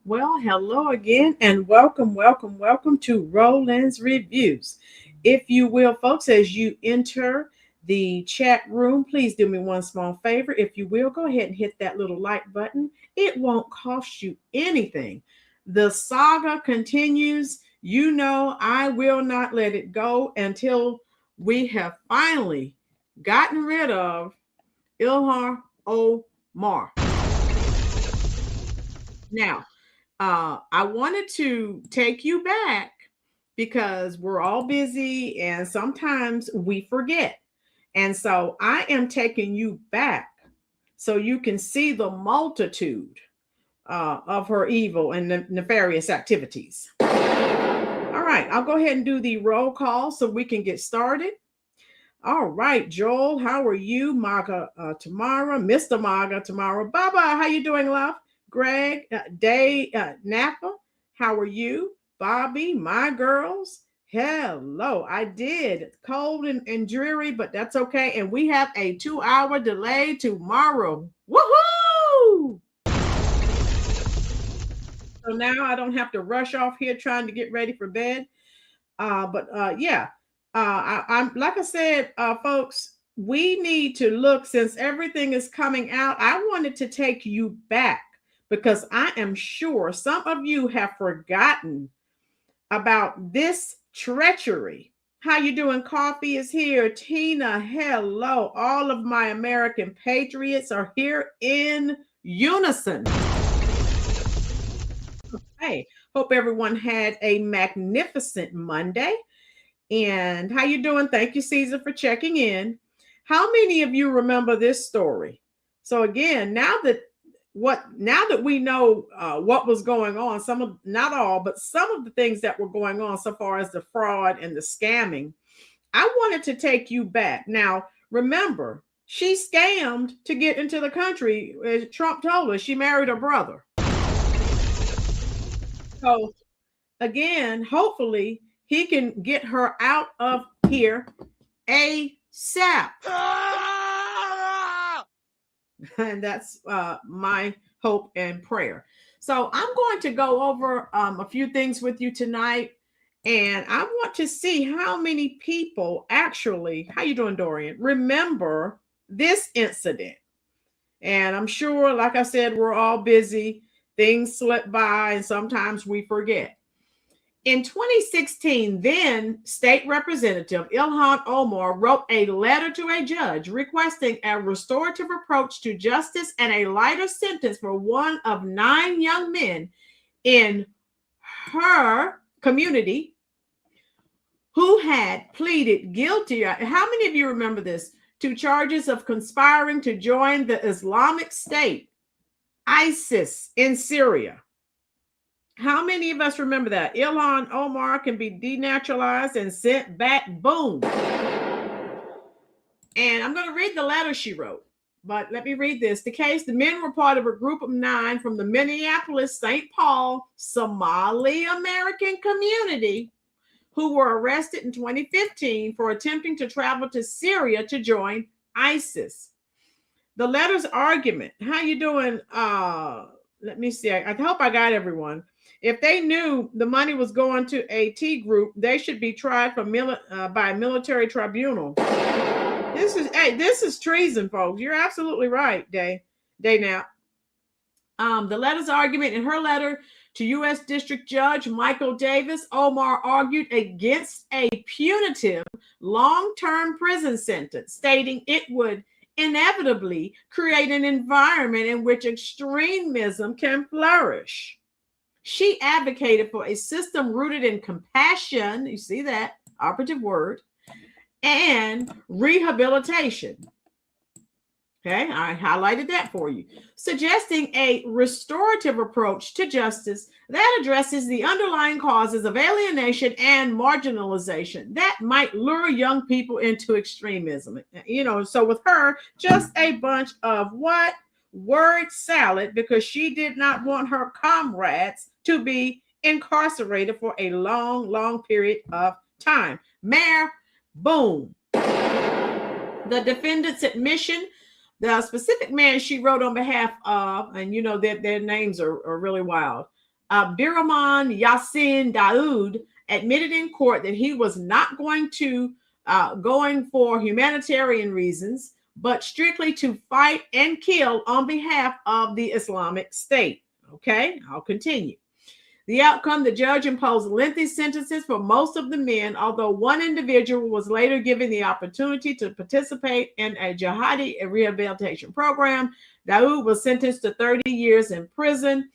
Well, hello again and welcome to Rolynn's Reviews. If you will, folks, as you enter the chat room, please do me one small favor. If you will, go ahead and hit that little like button. It won't cost you anything. The saga continues. You know, I will not let it go until we have finally gotten rid of ILHAN OMAR. Now, I wanted to take you back because we're all busy and sometimes we forget. And so I am taking you back so you can see the multitude of her evil and nefarious activities. All right, I'll go ahead and do the roll call so we can get started. All right, Joel, how are you? Maga Tamara, Mr. Maga Tamara. Baba, how you doing, love? Greg, Day, Napa, how are you? Bobby, my girls, hello. I did. Cold and dreary, but that's okay. And we have a 2-hour delay tomorrow. Woohoo! So now I don't have to rush off here trying to get ready for bed. Yeah, I'm like I said, folks, we need to look since everything is coming out. I wanted to take you back because I am sure some of you have forgotten about this treachery. How you doing? Coffee is here. Tina, hello. All of my American patriots are here in unison. Hey, hope everyone had a magnificent Monday. And how you doing? Thank you, Caesar, for checking in. How many of you remember this story? So again, now that we know what was going on, not all, but some of the things that were going on so far as the fraud and the scamming, I wanted to take you back. Now, remember, she scammed to get into the country. As Trump told us, she married her brother. So again, hopefully he can get her out of here ASAP. And that's my hope and prayer. So I'm going to go over a few things with you tonight. And I want to see how many people actually, how you doing, Dorian, remember this incident. And I'm sure, like I said, we're all busy. Things slip by and sometimes we forget. In 2016, then State Representative ILHAN OMAR wrote a letter to a judge requesting a restorative approach to justice and a lighter sentence for one of 9 young men in her community who had pleaded guilty. How many of you remember this? To charges of conspiring to join the Islamic State, ISIS, in Syria. How many of us remember that? ILHAN OMAR can be denaturalized and sent back. Boom. And I'm going to read the letter she wrote, but let me read this. The men were part of a group of 9 from the Minneapolis, St. Paul, Somali American community who were arrested in 2015 for attempting to travel to Syria to join ISIS. The letter's argument. How you doing? Let me see. I hope I got everyone. If they knew the money was going to a T group, they should be tried for by a military tribunal. This is treason, folks. You're absolutely right, Day now. The letter's argument. In her letter to U.S. District Judge Michael Davis, OMAR argued against a punitive long-term prison sentence, stating it would inevitably create an environment in which extremism can flourish. She advocated for a system rooted in compassion, you see that operative word, and rehabilitation. Okay, I highlighted that for you, suggesting a restorative approach to justice that addresses the underlying causes of alienation and marginalization that might lure young people into extremism. So with her, just a bunch of what? Word salad, because she did not want her comrades to be incarcerated for a long, long period of time. Mayor, boom. The defendant's admission. The specific man she wrote on behalf of, and their names are really wild. Biraman Yassin Daoud admitted in court that he was not going for humanitarian reasons, but strictly to fight and kill on behalf of the Islamic State. Okay, I'll continue. The outcome, the judge imposed lengthy sentences for most of the men, although one individual was later given the opportunity to participate in a jihadi rehabilitation program. Daoud was sentenced to 30 years in prison.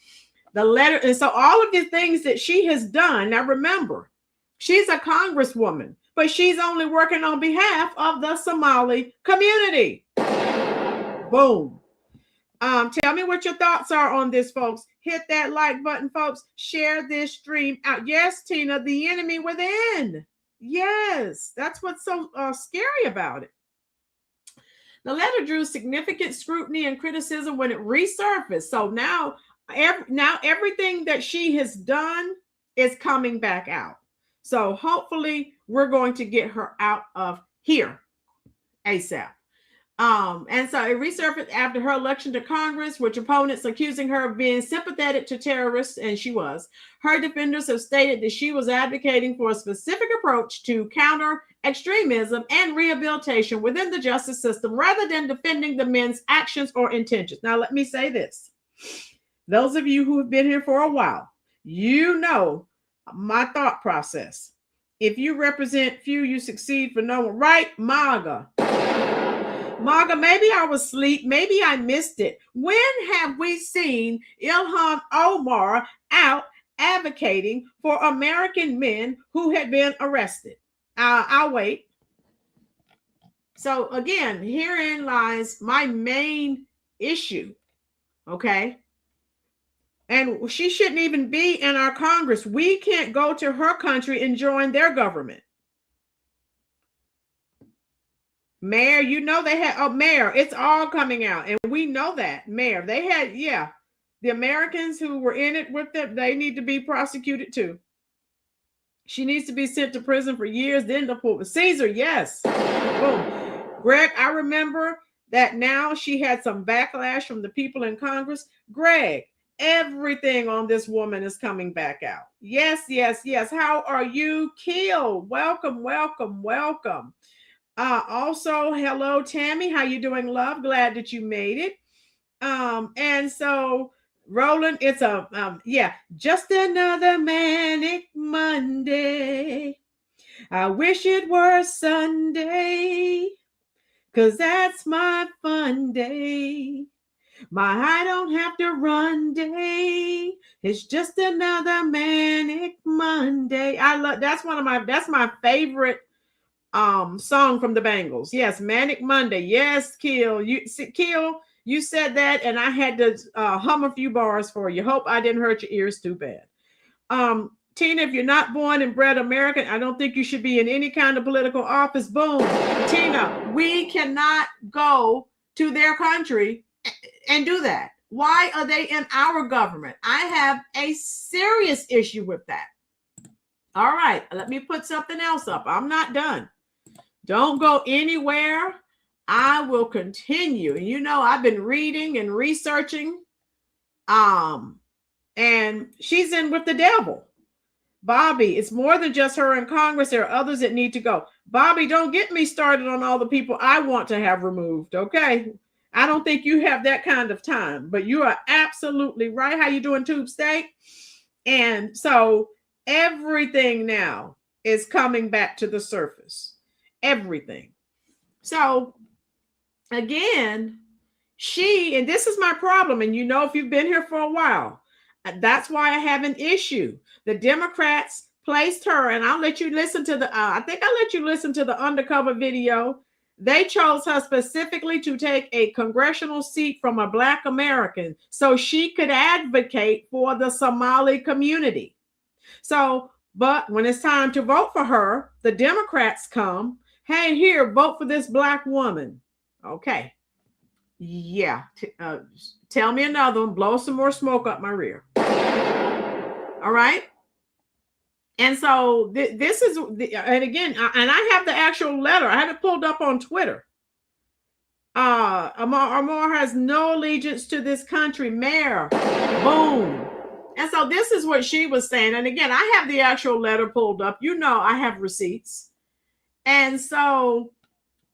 The letter, and so all of the things that she has done, now remember, she's a congresswoman, but she's only working on behalf of the Somali community. Boom. Tell me what your thoughts are on this, folks. Hit that like button, folks. Share this stream out. Yes, Tina, the enemy within. Yes, that's what's so scary about it. The letter drew significant scrutiny and criticism when it resurfaced. So now everything that she has done is coming back out. So hopefully we're going to get her out of here ASAP. And so it resurfaced after her election to Congress, with opponents accusing her of being sympathetic to terrorists, and she was. Her defenders have stated that she was advocating for a specific approach to counter extremism and rehabilitation within the justice system, rather than defending the men's actions or intentions. Now, let me say this. Those of you who have been here for a while, you know my thought process. If you represent few, you succeed for no one, right? MAGA, maybe I was asleep. Maybe I missed it. When have we seen ILHAN OMAR out advocating for American men who had been arrested? I'll wait. So again, herein lies my main issue. Okay. And she shouldn't even be in our Congress. We can't go to her country and join their government. Mayor, they had, Mayor, it's all coming out. And we know that, Mayor, they had, the Americans who were in it with them, they need to be prosecuted too. She needs to be sent to prison for years, then deported. Caesar, yes. Boom. Greg, I remember that now she had some backlash from the people in Congress. Greg, everything on this woman is coming back out. Yes. How are you? Kill. Welcome. Also, hello, Tammy. How you doing, love? Glad that you made it. And so, Rolynn, it's just another manic Monday. I wish it were Sunday, 'cause that's my fun day. My I don't have to run day. It's just another manic Monday. That's my favorite song from the Bangles. Yes, Manic Monday. Yes, Kill, you said that, and I had to hum a few bars for you. Hope I didn't hurt your ears too bad. Tina, if you're not born and bred American, I don't think you should be in any kind of political office. Boom. Tina, we cannot go to their country and do that. Why are they in our government? I have a serious issue with that. All right, let me put something else up. I'm not done. Don't go anywhere. I will continue. You know, I've been reading and researching. And she's in with the devil. Bobby, it's more than just her in Congress. There are others that need to go. Bobby, don't get me started on all the people I want to have removed, okay? I don't think you have that kind of time, but you are absolutely right. How you doing, Tube State? And so everything now is coming back to the surface. Everything. So again, and this is my problem, and you know, if you've been here for a while, that's why I have an issue. The Democrats placed her, and I'll let you listen to I think I'll let you listen to the undercover video. They chose her specifically to take a congressional seat from a Black American so she could advocate for the Somali community. So, but when it's time to vote for her, the Democrats come, hey, here, vote for this Black woman. Okay. Yeah. Tell me another one, blow some more smoke up my rear. All right. And so this is, and again, and I have the actual letter. I have it pulled up on Twitter. OMAR has no allegiance to this country. Mayor, boom. And so this is what she was saying. And again, I have the actual letter pulled up. You know, I have receipts. And so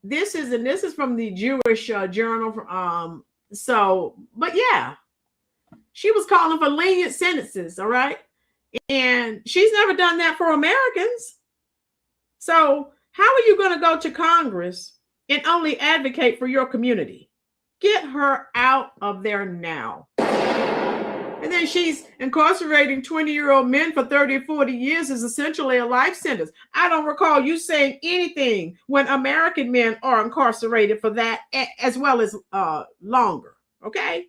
this is from the Jewish Journal. But yeah, she was calling for lenient sentences. All right. And she's never done that for Americans. So how are you going to go to Congress and only advocate for your community? Get her out of there now. And then she's incarcerating 20-year-old men for 30 or 40 years is essentially a life sentence. I don't recall you saying anything when American men are incarcerated for that as well as longer. Okay.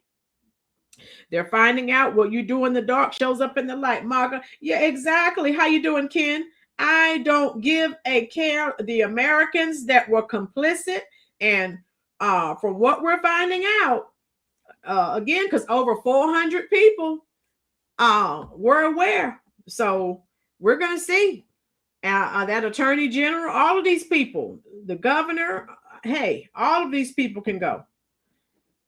They're finding out what you do in the dark shows up in the light. Marga, yeah, exactly. How you doing, Ken? I don't give a care. The Americans that were complicit, and from what we're finding out, again, because over 400 people were aware. So we're going to see that attorney general, all of these people, the governor, hey, all of these people can go.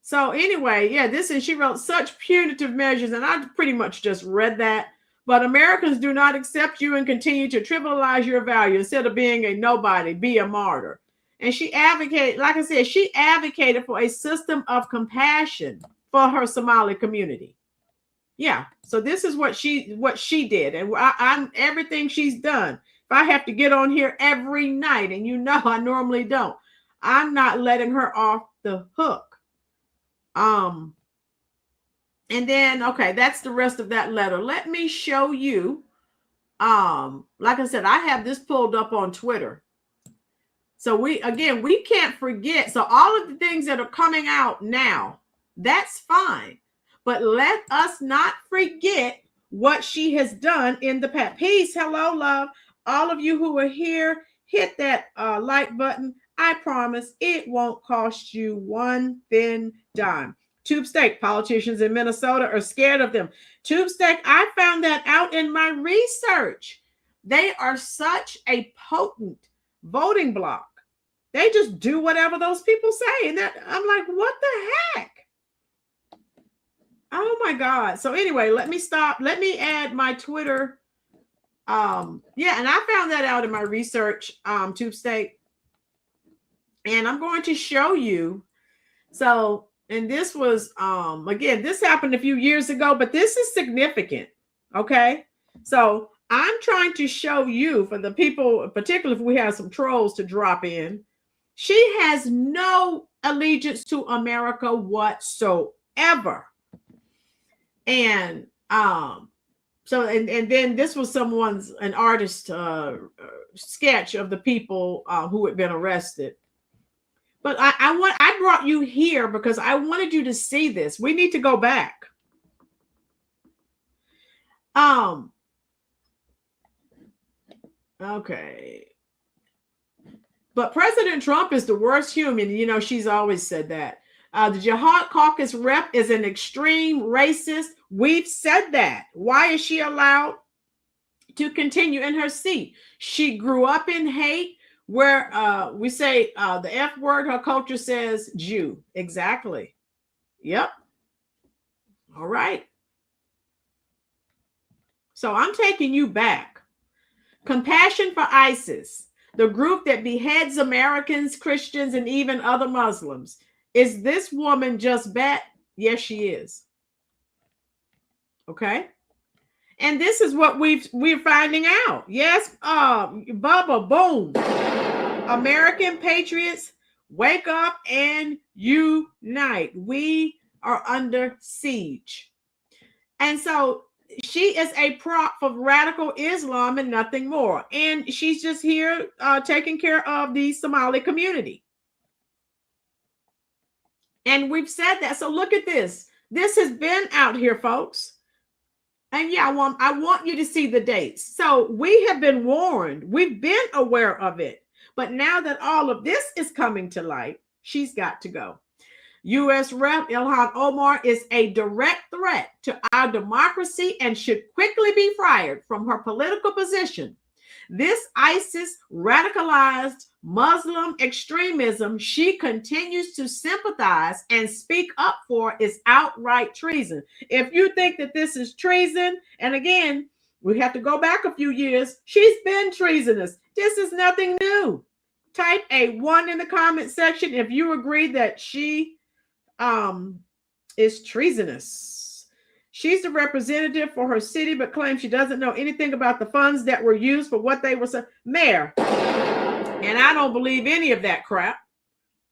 So anyway, yeah, she wrote such punitive measures, and I pretty much just read that. But Americans do not accept you and continue to trivialize your value. Instead of being a nobody, be a martyr. And she advocated, like I said, she advocated for a system of compassion for her Somali community. Yeah, so this is what she did, and I'm everything she's done. If I have to get on here every night, and you know I normally don't, I'm not letting her off the hook. And then, okay, that's the rest of that letter. Let me show you. Like I said, I have this pulled up on Twitter. So we can't forget. So all of the things that are coming out now, that's fine. But let us not forget what she has done in the past. Peace. Hello, love. All of you who are here, hit that like button. I promise it won't cost you one thin dime. Tube Steak, politicians in Minnesota are scared of them. Tube Steak, I found that out in my research. They are such a potent voting bloc. They just do whatever those people say. And I'm like, what the heck? Oh my God. So anyway, let me stop. Let me add my Twitter. Yeah, and I found that out in my research, Tube Steak. And I'm going to show you. So, and this was, again, this happened a few years ago, but this is significant. Okay. So I'm trying to show you, for the people, particularly if we have some trolls to drop in, she has no allegiance to America whatsoever. And so, and then this was an artist sketch of the people who had been arrested. But I brought you here because I wanted you to see this. We need to go back. Okay. But President Trump is the worst human. You know, she's always said that. The Jihad Caucus rep is an extreme racist. We've said that. Why is she allowed to continue in her seat. She grew up in hate, where we say the F word. Her culture says Jew. Exactly. Yep. All right. So I'm taking you back. Compassion for ISIS, the group that beheads Americans, Christians, and even other Muslims. Is this woman just bad? Yes, she is. Okay. And this is what we're finding out. Yes, Bubba, boom. American patriots, wake up and unite. We are under siege. And so she is a prop for radical Islam and nothing more. And she's just here taking care of the Somali community. And we've said that. So look at this. This has been out here, folks. And yeah, I want you to see the dates. So we have been warned. We've been aware of it. But now that all of this is coming to light, she's got to go. U.S. Rep. ILHAN OMAR is a direct threat to our democracy and should quickly be fired from her political position. This ISIS radicalized Muslim extremism she continues to sympathize and speak up for is outright treason. If you think that this is treason, and again, we have to go back a few years, she's been treasonous. This is nothing new. Type a 1 in the comment section if you agree that she is treasonous. She's the representative for her city, but claims she doesn't know anything about the funds that were used for what they were mayor. And I don't believe any of that crap.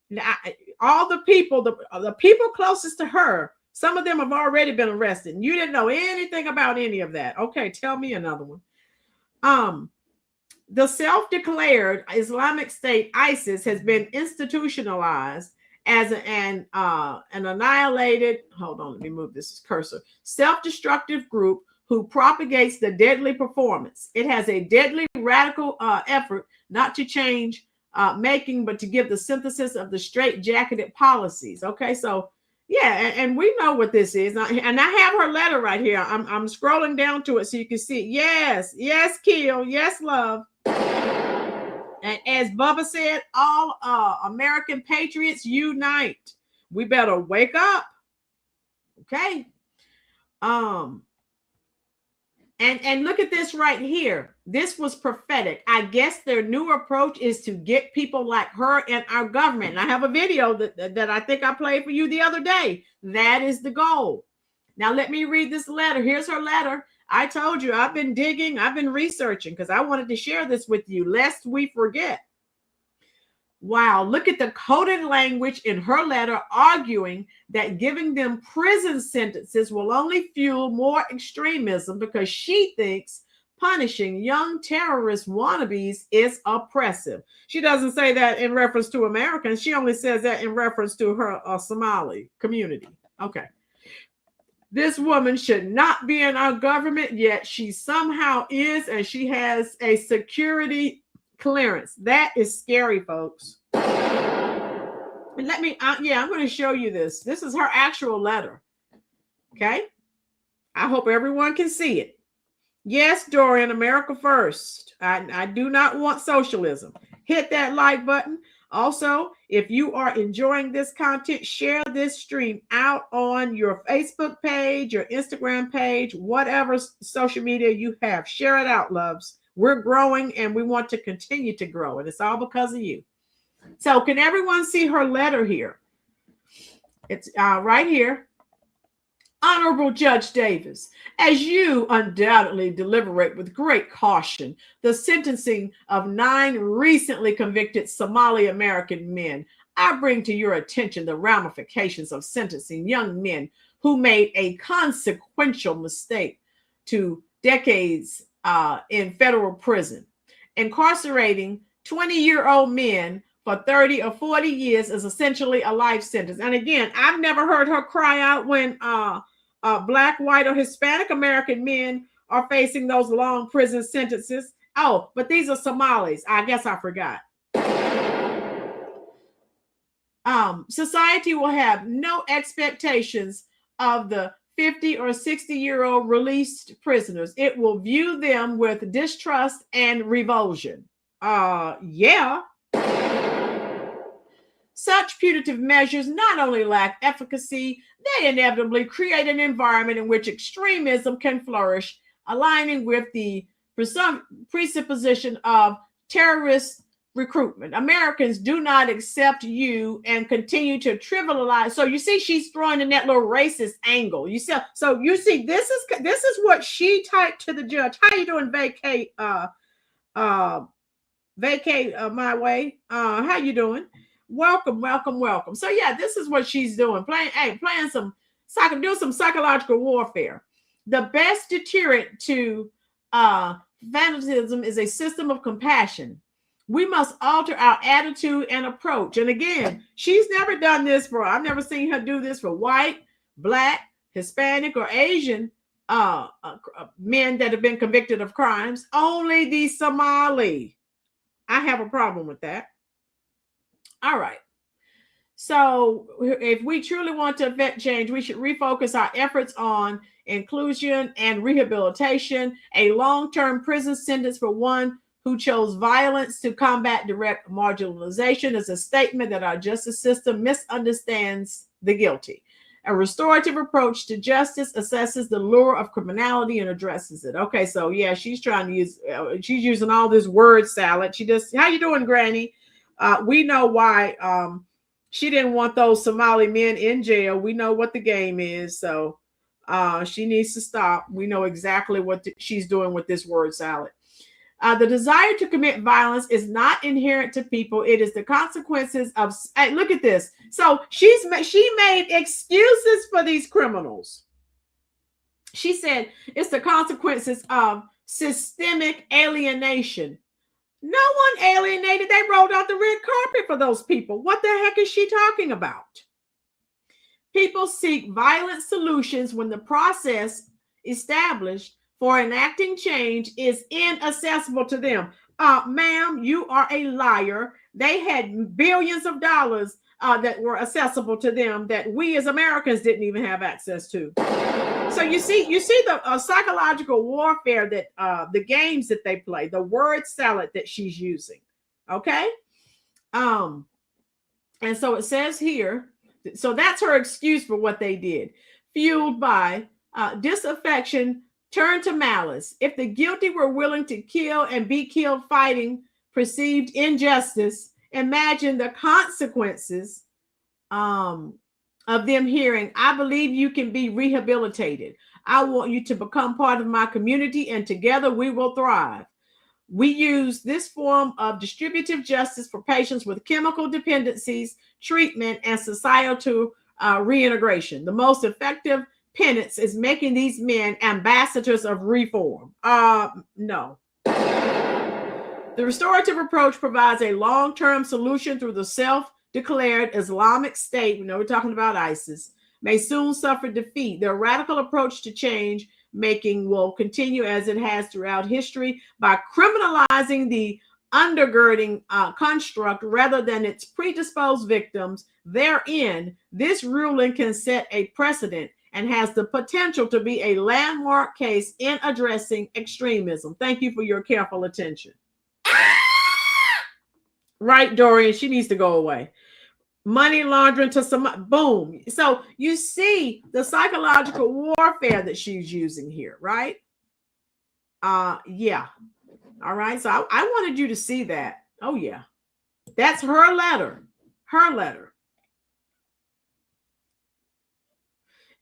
Now, all the people, the people closest to her, some of them have already been arrested. And you didn't know anything about any of that. Okay, tell me another one. The self-declared Islamic State, ISIS, has been institutionalized as an annihilated, hold on, let me move this cursor, self-destructive group who propagates the deadly performance. It has a deadly radical effort not to change making, but to give the synthesis of the straight-jacketed policies. Okay, so yeah, and we know what this is. And I have her letter right here. I'm scrolling down to it so you can see. Yes, yes, kill, yes, love. And as Bubba said, all American patriots unite. We better wake up. Okay. And look at this right here. This was prophetic. I guess their new approach is to get people like her in our government. And I have a video that I think I played for you the other day. That is the goal. Now let me read this letter. Here's her letter. I told you I've been digging, I've been researching because I wanted to share this with you lest we forget. Wow, look at the coded language in her letter arguing that giving them prison sentences will only fuel more extremism because she thinks punishing young terrorist wannabes is oppressive. She doesn't say that in reference to Americans. She only says that in reference to her Somali community. Okay. This woman should not be in our government, yet she somehow is, and she has a security clearance. That is scary, folks. And let me, I'm going to show you this. This is her actual letter. Okay. I hope everyone can see it. Yes, Dorian, America first. I do not want socialism. Hit that like button. Also, if you are enjoying this content, share this stream out on your Facebook page, your Instagram page, whatever social media you have. Share it out, loves. We're growing and we want to continue to grow. And it's all because of you. So can everyone see her letter here? It's right here. Honorable Judge Davis, as you undoubtedly deliberate with great caution the sentencing of 9 recently convicted Somali American men, I bring to your attention the ramifications of sentencing young men who made a consequential mistake to decades in federal prison. Incarcerating 20-year-old men for 30 or 40 years is essentially a life sentence. And again, I've never heard her cry out when Black, white, or Hispanic American men are facing those long prison sentences. Oh, but these are Somalis. I guess I forgot. Society will have no expectations of the 50 or 60-year-old released prisoners. It will view them with distrust and revulsion. Yeah. Such punitive measures not only lack efficacy, they inevitably create an environment in which extremism can flourish, aligning with the presupposition of terrorist recruitment. Americans do not accept you and continue to trivialize. So you see, she's throwing in that little racist angle. You see, so you see, this is what she typed to the judge. How you doing, vacate my way? How you doing? Welcome, welcome, welcome. So yeah, this is what she's doing. Playing some psychological warfare. The best deterrent to fanaticism is a system of compassion. We must alter our attitude and approach. And again, she's never done this I've never seen her do this for white, black, Hispanic, or Asian men that have been convicted of crimes. Only the Somali. I have a problem with that. All right. So if we truly want to affect change, we should refocus our efforts on inclusion and rehabilitation. A long-term prison sentence for one who chose violence to combat direct marginalization is a statement that our justice system misunderstands the guilty. A restorative approach to justice assesses the lure of criminality and addresses it. Okay, so yeah, she's trying to use, she's using all this word salad. She just, how you doing, Granny? We know why she didn't want those Somali men in jail. We know what the game is, so she needs to stop. We know exactly what she's doing with this word salad. The desire to commit violence is not inherent to people. It is the consequences of, hey, look at this. So she made excuses for these criminals. She said it's the consequences of systemic alienation. No one alienated. They rolled out the red carpet for those people. What the heck is she talking about? People seek violent solutions when the process established for enacting change is inaccessible to them. Ma'am, you are a liar. They had billions of dollars that were accessible to them that we as Americans didn't even have access to. So you see the psychological warfare that the games that they play, the word salad that she's using. Okay. And so it says here, so that's her excuse for what they did. Fueled by disaffection, turn to malice. If the guilty were willing to kill and be killed fighting perceived injustice, imagine the consequences of them hearing, I believe you can be rehabilitated. I want you to become part of my community and together we will thrive. We use this form of distributive justice for patients with chemical dependencies, treatment, and societal reintegration. The most effective penance is making these men ambassadors of reform. No. The restorative approach provides a long-term solution through the self-declared Islamic State, we know we're talking about ISIS, may soon suffer defeat. The radical approach to change making will continue as it has throughout history by criminalizing the undergirding construct rather than its predisposed victims. Therein, this ruling can set a precedent and has the potential to be a landmark case in addressing extremism. Thank you for your careful attention. Right, Dorian, she needs to go away. Money laundering to some, boom. So you see the psychological warfare that she's using here, right? Yeah. All right. So I wanted you to see that. Oh, yeah. That's her letter. Her letter.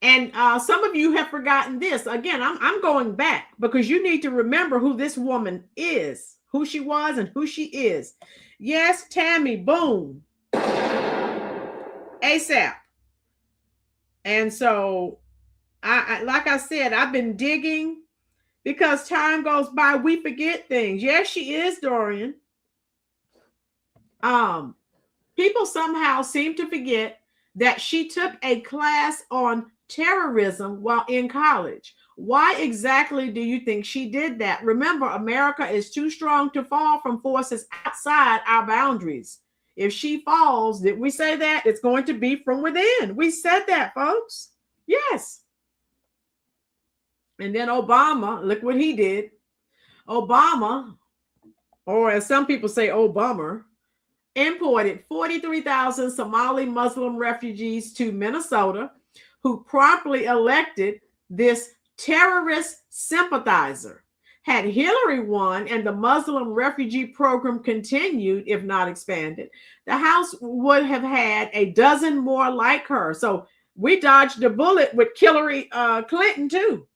And some of you have forgotten this. Again, I'm going back because you need to remember who this woman is, who she was and who she is. Yes, Tammy, boom. ASAP. And so, I like I said, I've been digging because time goes by, we forget things. Yes, she is, Dorian. People somehow seem to forget that she took a class on terrorism while in college. Why exactly do you think she did that? Remember, America is too strong to fall from forces outside our boundaries. If she falls, did we say that? It's going to be from within. We said that, folks. Yes. And then Obama, look what he did. Obama, or as some people say, Obama, imported 43,000 Somali Muslim refugees to Minnesota, who promptly elected this terrorist sympathizer. Had Hillary won and the Muslim refugee program continued, if not expanded, the House would have had a dozen more like her. So we dodged a bullet with Hillary Clinton too.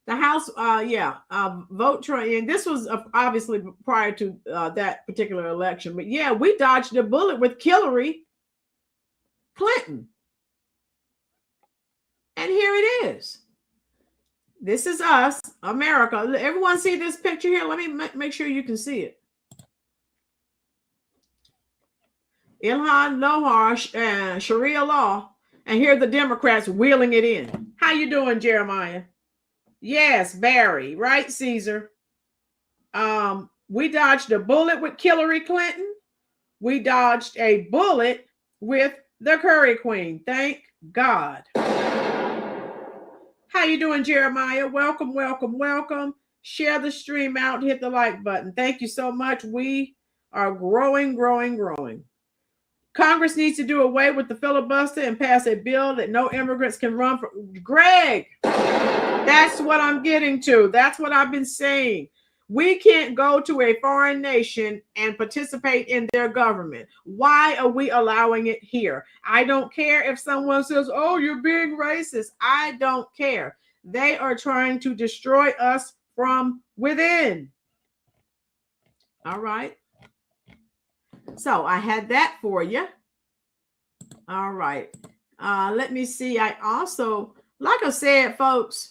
The House, vote Trump. And this was obviously prior to that particular election. But yeah, we dodged a bullet with Hillary Clinton. And here it is. This is us, America. Everyone see this picture here? Let me make sure you can see it. ILHAN, LynnSibert, Sharia law. And here are the Democrats wheeling it in. How you doing, Jeremiah? Yes, Barry. Right, Caesar. We dodged a bullet with Hillary Clinton. We dodged a bullet with the Curry Queen. Thank God. How you doing, Jeremiah? Welcome, welcome, welcome. Share the stream out. Hit the like button. Thank you so much. We are growing, growing, growing. Congress needs to do away with the filibuster and pass a bill that no immigrants can run for. Greg, that's what I'm getting to. That's what I've been saying. We can't go to a foreign nation and participate in their government. Why are we allowing it here? I don't care if someone says, oh, you're being racist. I don't care. They are trying to destroy us from within. All right. So I had that for you. All right. Let me see. I also, like I said, folks,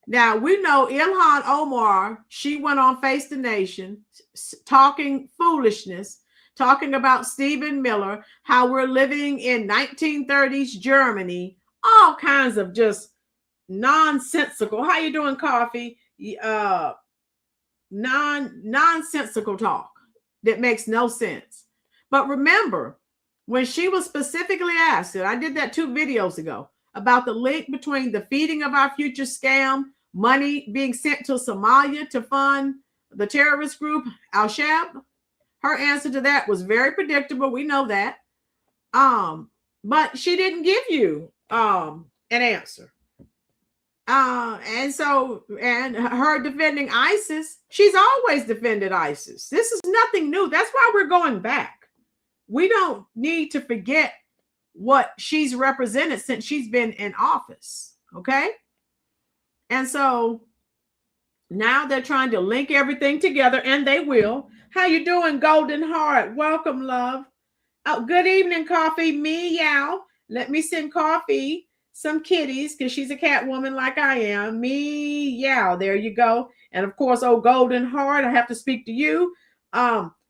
now we know ILHAN OMAR, she went on Face the Nation talking foolishness, talking about Stephen Miller, how we're living in 1930s Germany, all kinds of just nonsensical. How you doing, Coffee? Nonsensical talk that makes no sense. But remember, when she was specifically asked, and I did that 2 videos ago, about the link between the feeding of our future scam, money being sent to Somalia to fund the terrorist group Al-Shabaab, her answer to that was very predictable. We know that. But she didn't give you an answer. And her defending ISIS, she's always defended ISIS. This is nothing new. That's why we're going back. We don't need to forget what she's represented since she's been in office. Okay. And so now they're trying to link everything together, and they will. How you doing, Golden Heart? Welcome, love. Oh, good evening, Coffee. Meow. Let me send Coffee some kitties because she's a cat woman like I am. Meow. There you go. And of course, oh, Golden Heart, I have to speak to you.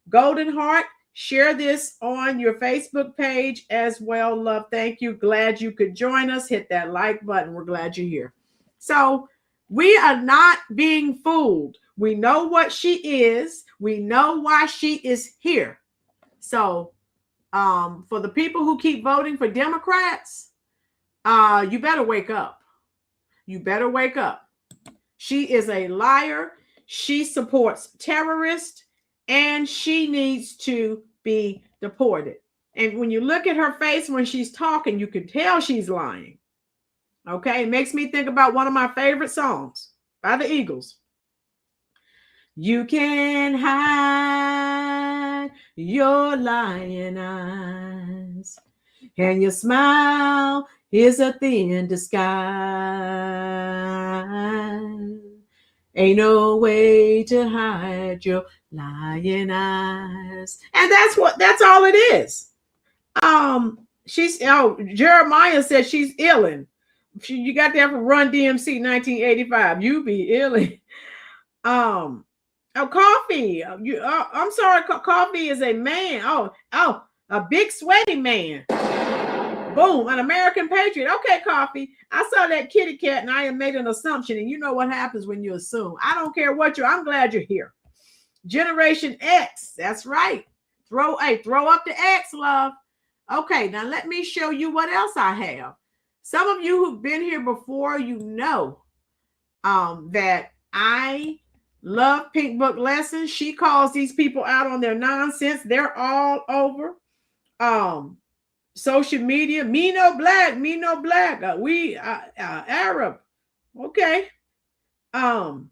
Golden Heart, share this on your Facebook page as well, love. Thank you. Glad you could join us. Hit that like button. We're glad you're here. So we are not being fooled. We know what she is. We know why she is here. So for the people who keep voting for Democrats, you better wake up. You better wake up. She is a liar. She supports terrorists, and she needs to be deported. And when you look at her face when she's talking, you can tell she's lying. Okay, it makes me think about one of my favorite songs by the Eagles. You can hide your lying eyes, and your smile is a thin disguise. Ain't no way to hide your lying eyes. And that's all it is. Jeremiah said she's illin'. You got that from Run DMC 1985. You be illin'. Coffee. I'm sorry. Coffee is a man. A big sweaty man. Boom, an American patriot. Okay, Coffee. I saw that kitty cat and I have made an assumption. And you know what happens when you assume. I don't care what I'm glad you're here. Generation X. That's right. Throw up the X, love. Okay, now let me show you what else I have. Some of you who've been here before, you know that I love Pink Book Lessons. She calls these people out on their nonsense. They're all over social media. Me no black, me no black. We Arab. Okay. So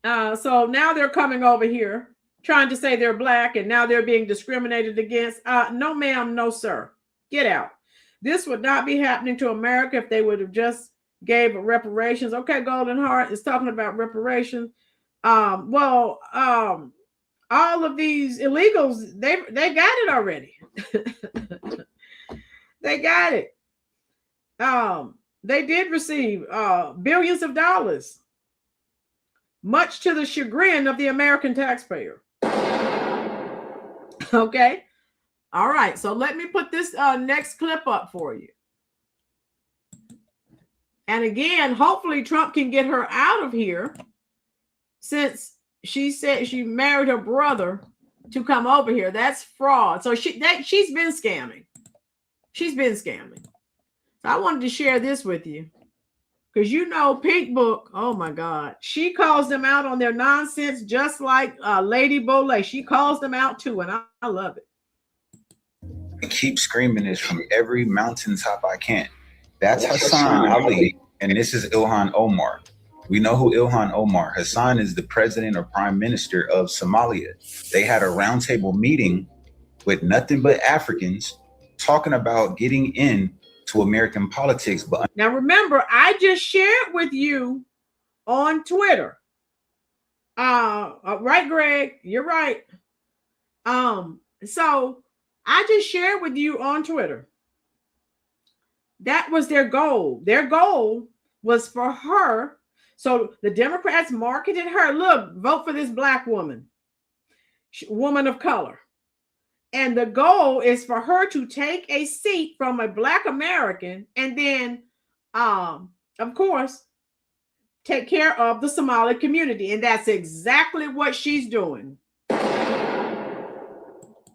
now they're coming over here trying to say they're black, and now they're being discriminated against. No, ma'am, no, sir. Get out. This would not be happening to America if they would have just gave reparations. Okay, Golden Heart is talking about reparations. All of these illegals, they got it already. They got it. They did receive billions of dollars, much to the chagrin of the American taxpayer. Okay. All right. So let me put this next clip up for you. And again, hopefully Trump can get her out of here, since she said she married her brother to come over here. That's fraud. So she's been scamming. She's been scamming. So I wanted to share this with you, because you know Pink Book, oh my God, she calls them out on their nonsense, just like Lady Bolay. She calls them out too, and I love it. I keep screaming this from every mountaintop I can. That's Hassan Ali, and this is ILHAN Omar. We know who ILHAN Omar. Hassan is the president or prime minister of Somalia. They had a roundtable meeting with nothing but Africans talking about getting in to American politics. But now remember, I just shared with you on Twitter. Right, Greg, you're right. So I just shared with you on Twitter. That was their goal. Their goal was for her. So the Democrats marketed her. Look, vote for this black woman, woman of color. And the goal is for her to take a seat from a black American, and then, of course, take care of the Somali community. And that's exactly what she's doing.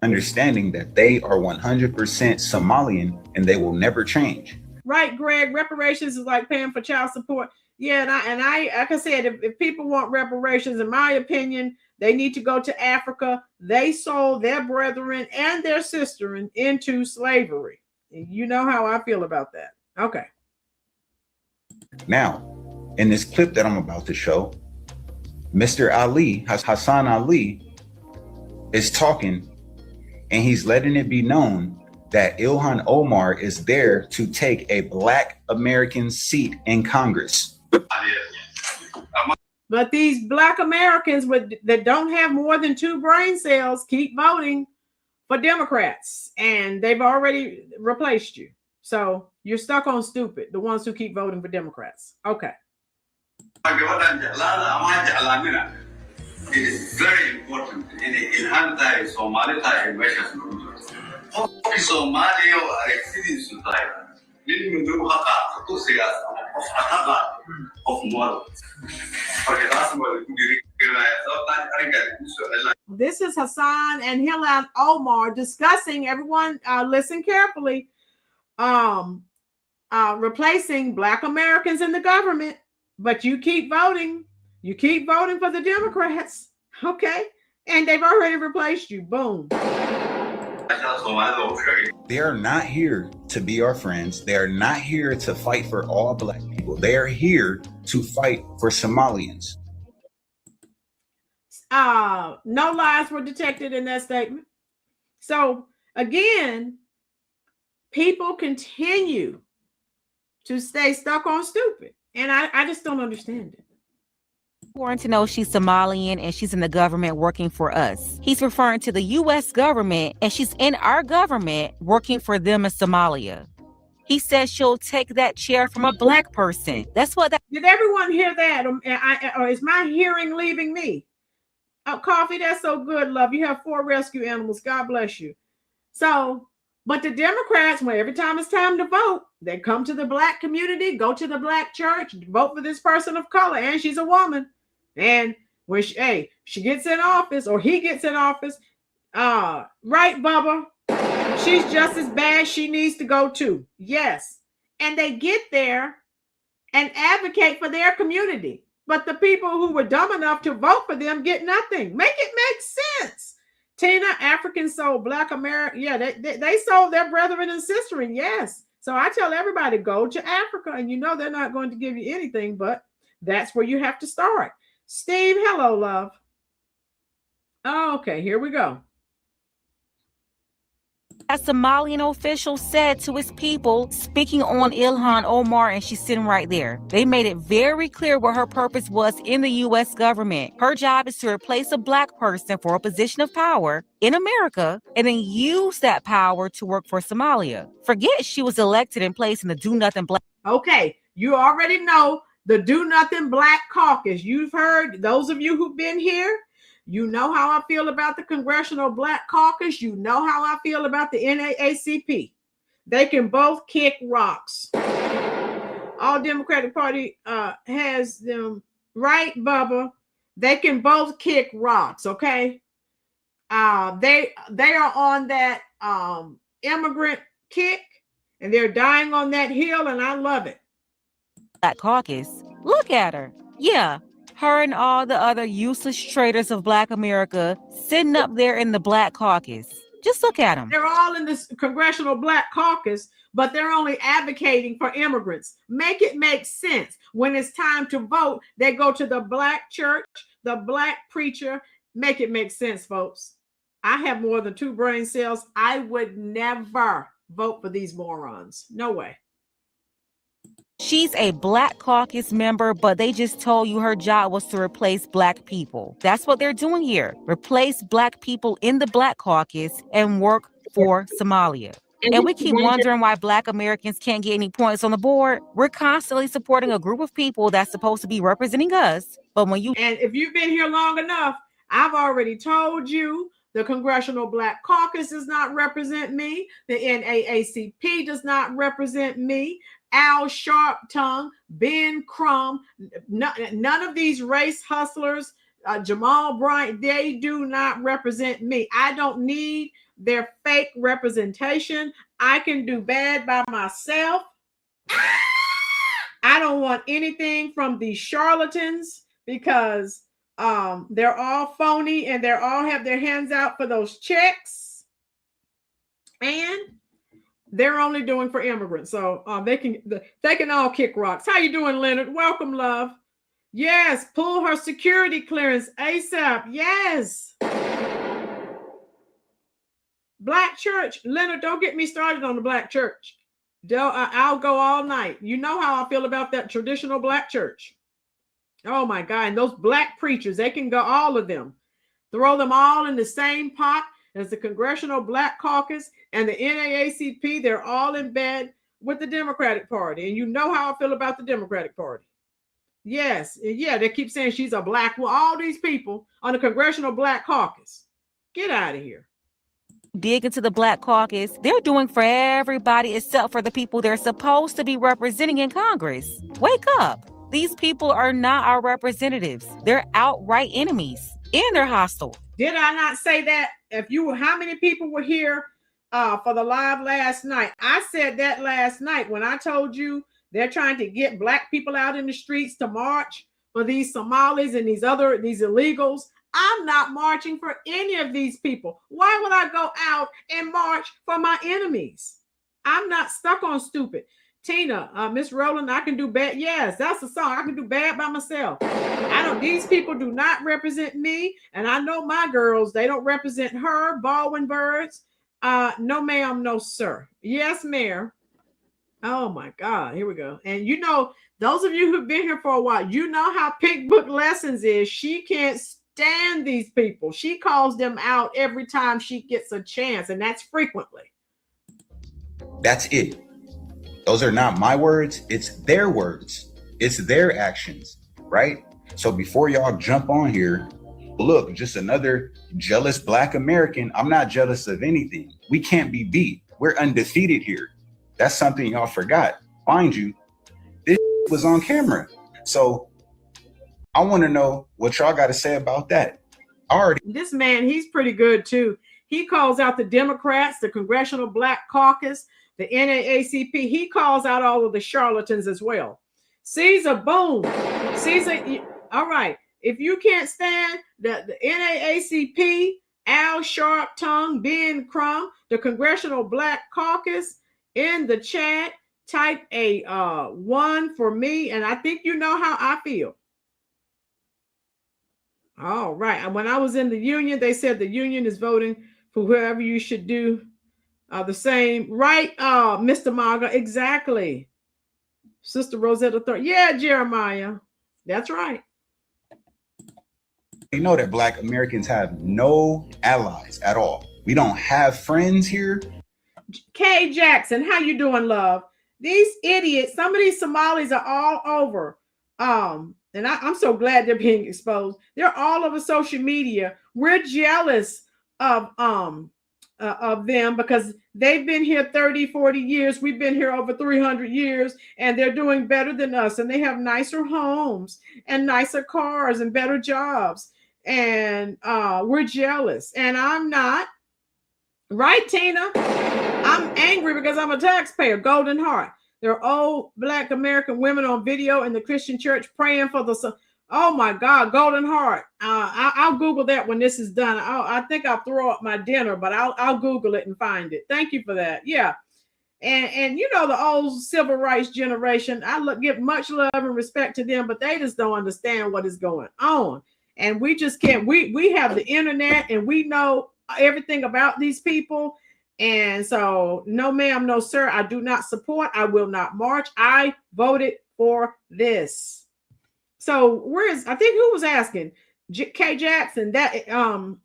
Understanding that they are 100% Somalian and they will never change. Right, Greg. Reparations is like paying for child support. Yeah, and I like I said, if people want reparations, in my opinion, they need to go to Africa. They sold their brethren and their sister into slavery. You know how I feel about that. Okay. Now, in this clip that I'm about to show, Mr. Ali, Hassan Ali, is talking, and he's letting it be known that ILHAN Omar is there to take a black American seat in Congress. But these black Americans that don't have more than 2 brain cells keep voting for Democrats, and they've already replaced you. So you're stuck on stupid, the ones who keep voting for Democrats. Okay. It is very important in hand Somali This is Hassan and ILHAN Omar discussing, everyone listen carefully, replacing black Americans in the government. But you keep voting. You keep voting for the Democrats. Okay. And they've already replaced you. Boom. They are not here to be our friends. They are not here to fight for all black people. They are here to fight for Somalians. No lies were detected in that statement. So again, people continue to stay stuck on stupid. And I just don't understand it. Important to know she's Somalian and she's in the government working for us. He's referring to the U.S. government, and she's in our government working for them in Somalia. He says she'll take that chair from a black person. That's what that. Did everyone hear that? Or is my hearing leaving me? Oh, Coffee, that's so good, love. You have 4 rescue animals. God bless you. So, but the Democrats, when every time it's time to vote, they come to the black community, go to the black church, vote for this person of color, and she's a woman. And when she gets in office, or he gets in office, right, Bubba? She's just as bad. She needs to go too. Yes. and they get there and advocate for their community. But the people who were dumb enough to vote for them get nothing. Make it make sense. Tina, Africans sold Black America. Yeah, they sold their brethren and sisters. Yes. So I tell everybody, go to Africa, and you know they're not going to give you anything, but that's where you have to start. Steve, hello, love. Oh, okay, here we go. A Somalian official said to his people, speaking on ILHAN OMAR, and she's sitting right there. They made it very clear what her purpose was in the U.S. government. Her job is to replace a Black person for a position of power in America and then use that power to work for Somalia. Forget she was elected and placed in the Do Nothing Black. Okay, you already know the Do Nothing Black Caucus. You've heard, those of you who've been here, you know how I feel about the Congressional Black Caucus. You know how I feel about the NAACP. They can both kick rocks. All Democratic Party has them, right, Bubba? They can both kick rocks, okay? They are on that immigrant kick, and they're dying on that hill, and I love it. Black Caucus. Look at her. Yeah. Her and all the other useless traitors of Black America sitting up there in the Black Caucus. Just look at them. They're all in this Congressional Black Caucus, but they're only advocating for immigrants. Make it make sense. When it's time to vote, they go to the Black church, the Black preacher. Make it make sense, folks. I have more than 2 brain cells. I would never vote for these morons. No way. She's a Black Caucus member, but they just told you her job was to replace Black people. That's what they're doing here. Replace Black people in the Black Caucus and work for Somalia. And we keep wondering why Black Americans can't get any points on the board. We're constantly supporting a group of people that's supposed to be representing us. But when you... And if you've been here long enough, I've already told you the Congressional Black Caucus does not represent me. The NAACP does not represent me. Al Sharptongue, Ben Crumb, none of these race hustlers, Jamal Bryant, they do not represent me. I don't need their fake representation. I can do bad by myself. I don't want anything from these charlatans because they're all phony and they're all have their hands out for those checks. And they're only doing for immigrants. So they can all kick rocks. How you doing, Leonard? Welcome, love. Yes, pull her security clearance ASAP. Yes. Black church. Leonard, don't get me started on the Black church. I'll go all night. You know how I feel about that traditional Black church. Oh my God. And those Black preachers, they can go, all of them. Throw them all in the same pot as the Congressional Black Caucus and the NAACP. They're all in bed with the Democratic Party. And you know how I feel about the Democratic Party. Yes. Yeah, they keep saying she's a Black. Well, all these people on the Congressional Black Caucus. Get out of here. Dig into the Black Caucus. They're doing for everybody except for the people they're supposed to be representing in Congress. Wake up. These people are not our representatives. They're outright enemies and they're hostile. Did I not say that? How many people were here for the live last night? I said that last night when I told you they're trying to get Black people out in the streets to march for these Somalis and these illegals. I'm not marching for any of these people. Why would I go out and march for my enemies? I'm not stuck on stupid. Tina, Miss Rolynn, I can do bad. Yes, that's a song. I can do bad by myself. These people do not represent me. And I know my girls, they don't represent her, Baldwin Birds. No, ma'am, no, sir. Yes, Mayor. Oh my God, here we go. And you know, those of you who've been here for a while, you know how Pink Book Lessons is. She can't stand these people. She calls them out every time she gets a chance, and that's frequently. That's it. Those are not my words. It's their words. It's their actions, right? So before y'all jump on here, look, just another jealous Black American. I'm not jealous of anything. We can't be beat. We're undefeated here. That's something y'all forgot. Mind you, this was on camera. So I want to know what y'all got to say about that. This man, he's pretty good too. He calls out the Democrats, the Congressional Black Caucus, the NAACP, he calls out all of the charlatans as well. Caesar, boom. Caesar, all right. If you can't stand the NAACP, Al Sharptongue, Ben Crumb, the Congressional Black Caucus, in the chat, type a 1 for me, and I think you know how I feel. All right. And when I was in the union, they said the union is voting for whoever you should do the same. Right, Mr. Maga, exactly. Sister Rosetta Thorpe. Yeah, Jeremiah. That's right. You know that Black Americans have no allies at all. We don't have friends here. Kay Jackson, how you doing, love? These idiots, some of these Somalis are all over. And I'm so glad they're being exposed. They're all over social media. We're jealous of them because they've been here 30, 40 years. We've been here over 300 years, and they're doing better than us. And they have nicer homes and nicer cars and better jobs. And we're jealous. And I'm not. Right, Tina? I'm angry because I'm a taxpayer. Golden Heart. There are old Black American women on video in the Christian church praying for the... Oh, my God. Golden Heart. I'll Google that when this is done. I think I'll throw up my dinner, but I'll Google it and find it. Thank you for that. Yeah. And you know, the old civil rights generation, I give much love and respect to them, but they just don't understand what is going on. And we just can't. We have the internet, and we know everything about these people. And so, no, ma'am, no, sir, I do not support. I will not march. I voted for this. So I think who was asking? Kay Jackson, that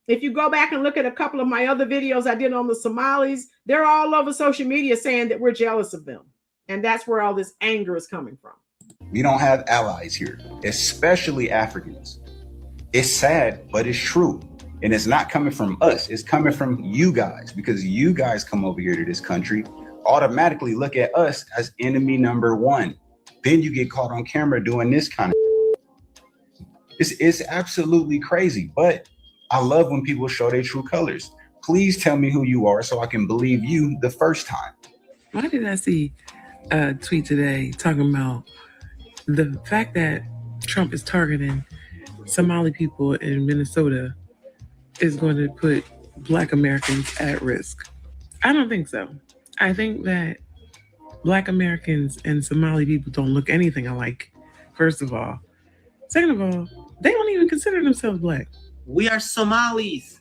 if you go back and look at a couple of my other videos I did on the Somalis, they're all over social media saying that we're jealous of them. And that's where all this anger is coming from. We don't have allies here, especially Africans. It's sad, but it's true. And it's not coming from us. It's coming from you guys, because you guys come over here to this country, automatically look at us as enemy number one. Then you get caught on camera doing this kind of. It's absolutely crazy. But I love when people show their true colors. Please tell me who you are so I can believe you the first time. Why did I see a tweet today talking about the fact that Trump is targeting Somali people in Minnesota is going to put Black Americans at risk? I don't think so. I think that Black Americans and Somali people don't look anything alike, first of all. Second of all, they don't even consider themselves Black. We are Somalis.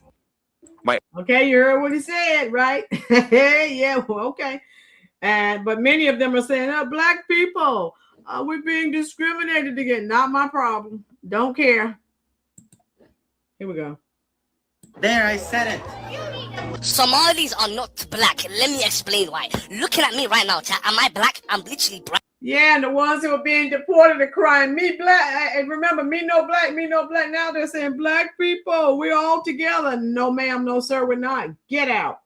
Okay, you heard what he said, right? Yeah, well, okay. But many of them are saying, oh, Black people, we're being discriminated against. Not my problem. Don't care. Here we go. There, I said it. Somalis are not Black. Let me explain why. Looking at me right now, chat. Am I Black? I'm literally Black. Yeah, and the ones who are being deported are crying, me Black. And remember, me no Black, me no Black. Now they're saying, Black people, we're all together. No, ma'am, no, sir, we're not. Get out.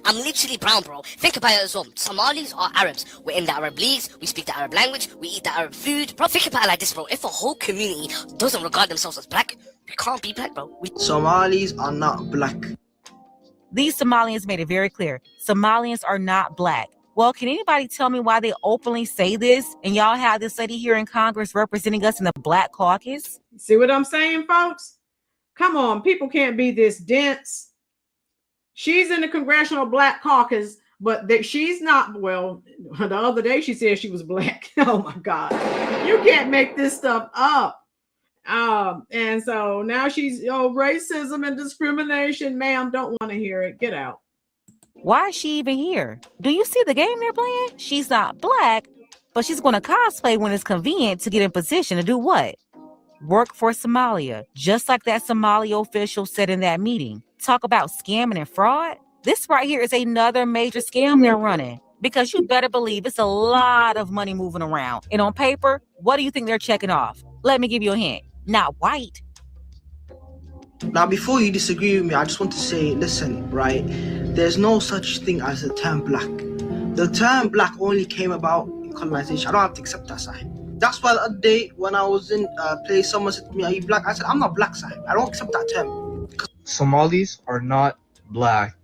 I'm literally brown, bro. Think about it as well. Somalis are Arabs. We're in the Arab leagues. We speak the Arab language. We eat the Arab food. Bro, think about it like this, bro. If a whole community doesn't regard themselves as Black, we can't be Black, bro. Somalis are not Black. These Somalians made it very clear. Somalians are not Black. Well, can anybody tell me why they openly say this? And y'all have this lady here in Congress representing us in the Black Caucus? See what I'm saying, folks? Come on, people can't be this dense. She's in the Congressional Black Caucus, but she's not. Well, the other day she said she was Black. Oh my God. You can't make this stuff up. And so now she's, racism and discrimination. Ma'am, don't want to hear it. Get out. Why is she even here? Do you see the game they're playing? She's not Black, but she's going to cosplay when it's convenient to get in position to do what? Work for Somalia, just like that Somali official said in that meeting. Talk about scamming and fraud. This right here is another major scam they're running, because you better believe it's a lot of money moving around. And on paper, what do you think they're checking off? Let me give you a hint. Not white. Now, before you disagree with me, I just want to say, listen, right? There's no such thing as the term Black. The term Black only came about in colonization. I don't have to accept that, Sahib. That's why the other day when I was in a place, someone said to me, are you Black? I said, I'm not Black, Sahib. I don't accept that term. Somalis are not Black.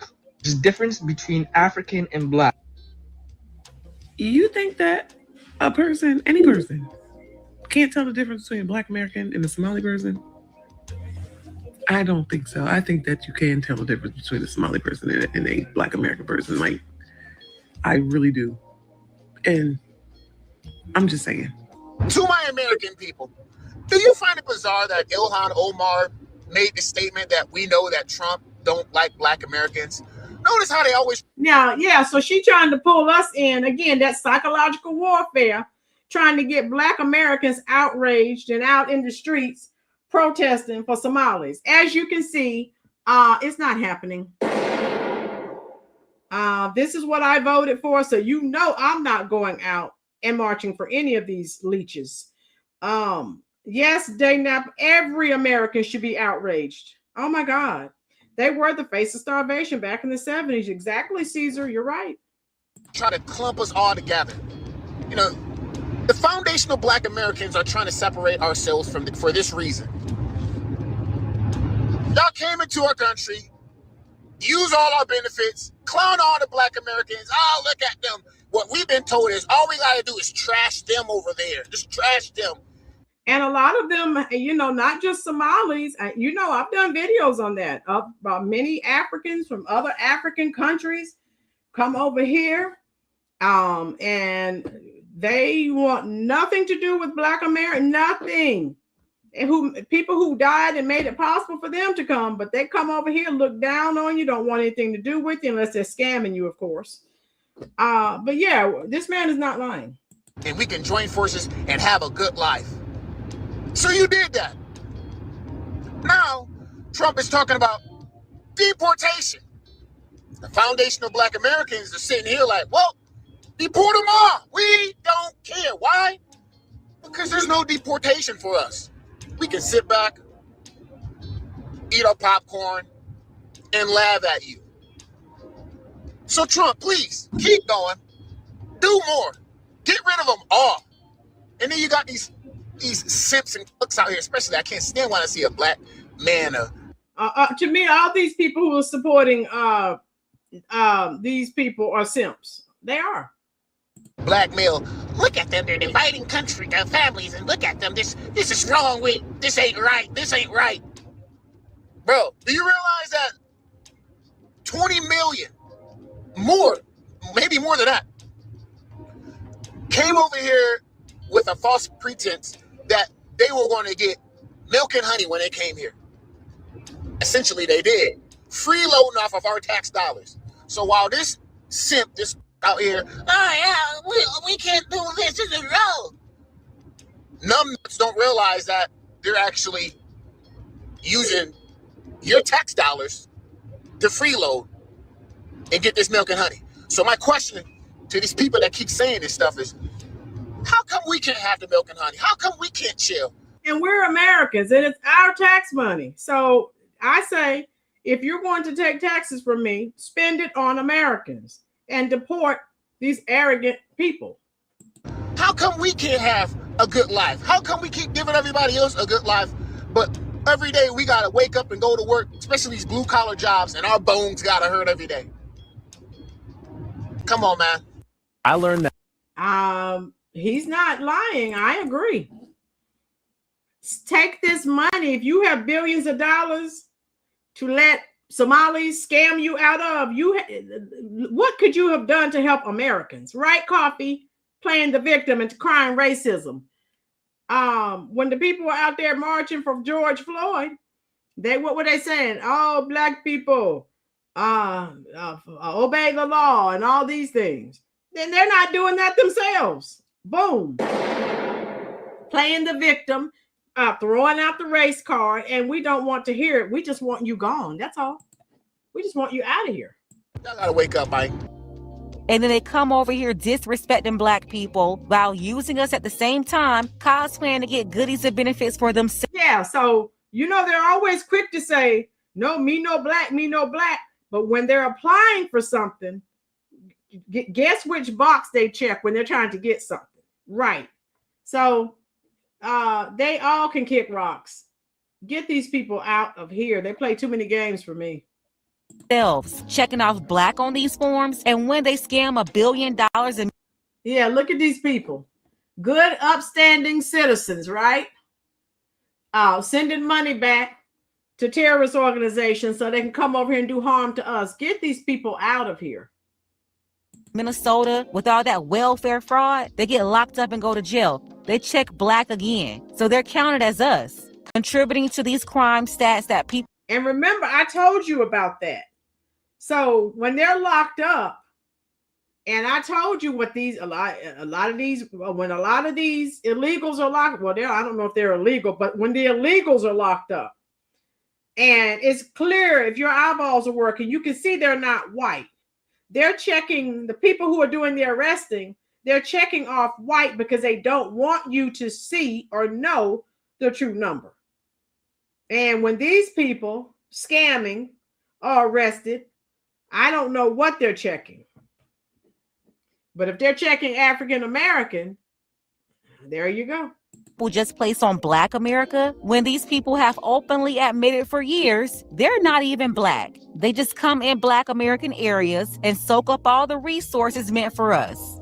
There's a difference between African and black. You think that a person, any person, can't tell the difference between a Black American and a Somali person? I don't think so. I think that you can tell the difference between a Somali person and a Black American person. Like, I really do. And I'm just saying. To my American people, do you find it bizarre that ILHAN Omar made the statement that we know that Trump don't like Black Americans? Notice how they always... Now, yeah, so she trying to pull us in. Again, that psychological warfare, trying to get Black Americans outraged and out in the streets protesting for Somalis. As you can see, it's not happening. This is what I voted for, so you know I'm not going out and marching for any of these leeches. Yes, Daynap, every American should be outraged. Oh my God. They were the face of starvation back in the 70s. Exactly, Caesar, you're right. Try to clump us all together. You know, the foundational Black Americans are trying to separate ourselves from for this reason. Y'all came into our country, use all our benefits, clown all the Black Americans. Oh, look at them. What we've been told is all we got to do is trash them over there. Just trash them. And a lot of them, you know, not just Somalis, you know, I've done videos on that about many Africans from other African countries come over here and they want nothing to do with Black America, nothing. And people who died and made it possible for them to come, but they come over here, look down on you, don't want anything to do with you unless they're scamming you, of course. But yeah, this man is not lying. And we can join forces and have a good life. So you did that. Now, Trump is talking about deportation. The foundational Black Americans are sitting here like, well, deport them all. We don't care. Why? Because there's no deportation for us. We can sit back, eat our popcorn, and laugh at you. So Trump, please, keep going. Do more. Get rid of them all. And then you got these simps and cooks out here, especially I can't stand when I see a Black man. To me, all these people who are supporting these people are simps. They are. Black male, look at them, they're dividing country, their families, and look at them. This is wrong with, this ain't right, this ain't right. Bro, do you realize that 20 million, more, maybe more than that, came over here with a false pretense that they were going to get milk and honey when they came here. Essentially, they did. Freeloading off of our tax dollars. So while this simp, this out here, oh yeah, we can't do this, this is wrong. Numbnuts don't realize that they're actually using your tax dollars to freeload and get this milk and honey. So my question to these people that keep saying this stuff is, how come we can't have the milk and honey? How come we can't chill? And we're Americans and it's our tax money. So I say, if you're going to take taxes from me, spend it on Americans and deport these arrogant people. How come we can't have a good life? How come we keep giving everybody else a good life, but every day we gotta wake up and go to work, especially these blue collar jobs, and our bones gotta hurt every day? Come on, man. I learned that. He's not lying. I agree. Take this money. If you have billions of dollars to let Somalis scam you out of, what could you have done to help Americans? Right, Coffee, playing the victim and crying racism. When the people were out there marching for George Floyd, what were they saying? Oh, Black people, obey the law and all these things. Then they're not doing that themselves. Boom. Playing the victim, throwing out the race card, and we don't want to hear it. We just want you gone. That's all. We just want you out of here. Y'all gotta wake up, Mike. And then they come over here disrespecting Black people while using us at the same time, cosplaying to get goodies and benefits for themselves. Yeah, so, you know, they're always quick to say, no, me no Black, me no Black. But when they're applying for something, guess which box they check when they're trying to get something. Right. So they all can kick rocks. Get these people out of here. They play too many games for me. themselves, checking off black on these forms, and when they scam $1 billion in Yeah, look at these people. Good, upstanding citizens, right? Sending money back to terrorist organizations so they can come over here and do harm to us. Get these people out of here. Minnesota with all that welfare fraud, they get locked up and go to jail. They check black again, so they're counted as us, contributing to these crime stats that people. And remember, I told you about that. So when they're locked up, and I told you what these when a lot of these illegals are locked. Well, I don't know if they're illegal, but when the illegals are locked up, and it's clear if your eyeballs are working, you can see they're not white. They're checking the people who are doing the arresting. They're checking off white because they don't want you to see or know the true number. And when these people scamming are arrested, I don't know what they're checking. But if they're checking African American, there you go. People just place on Black America when these people have openly admitted for years they're not even Black. They just come in Black American areas and soak up all the resources meant for us.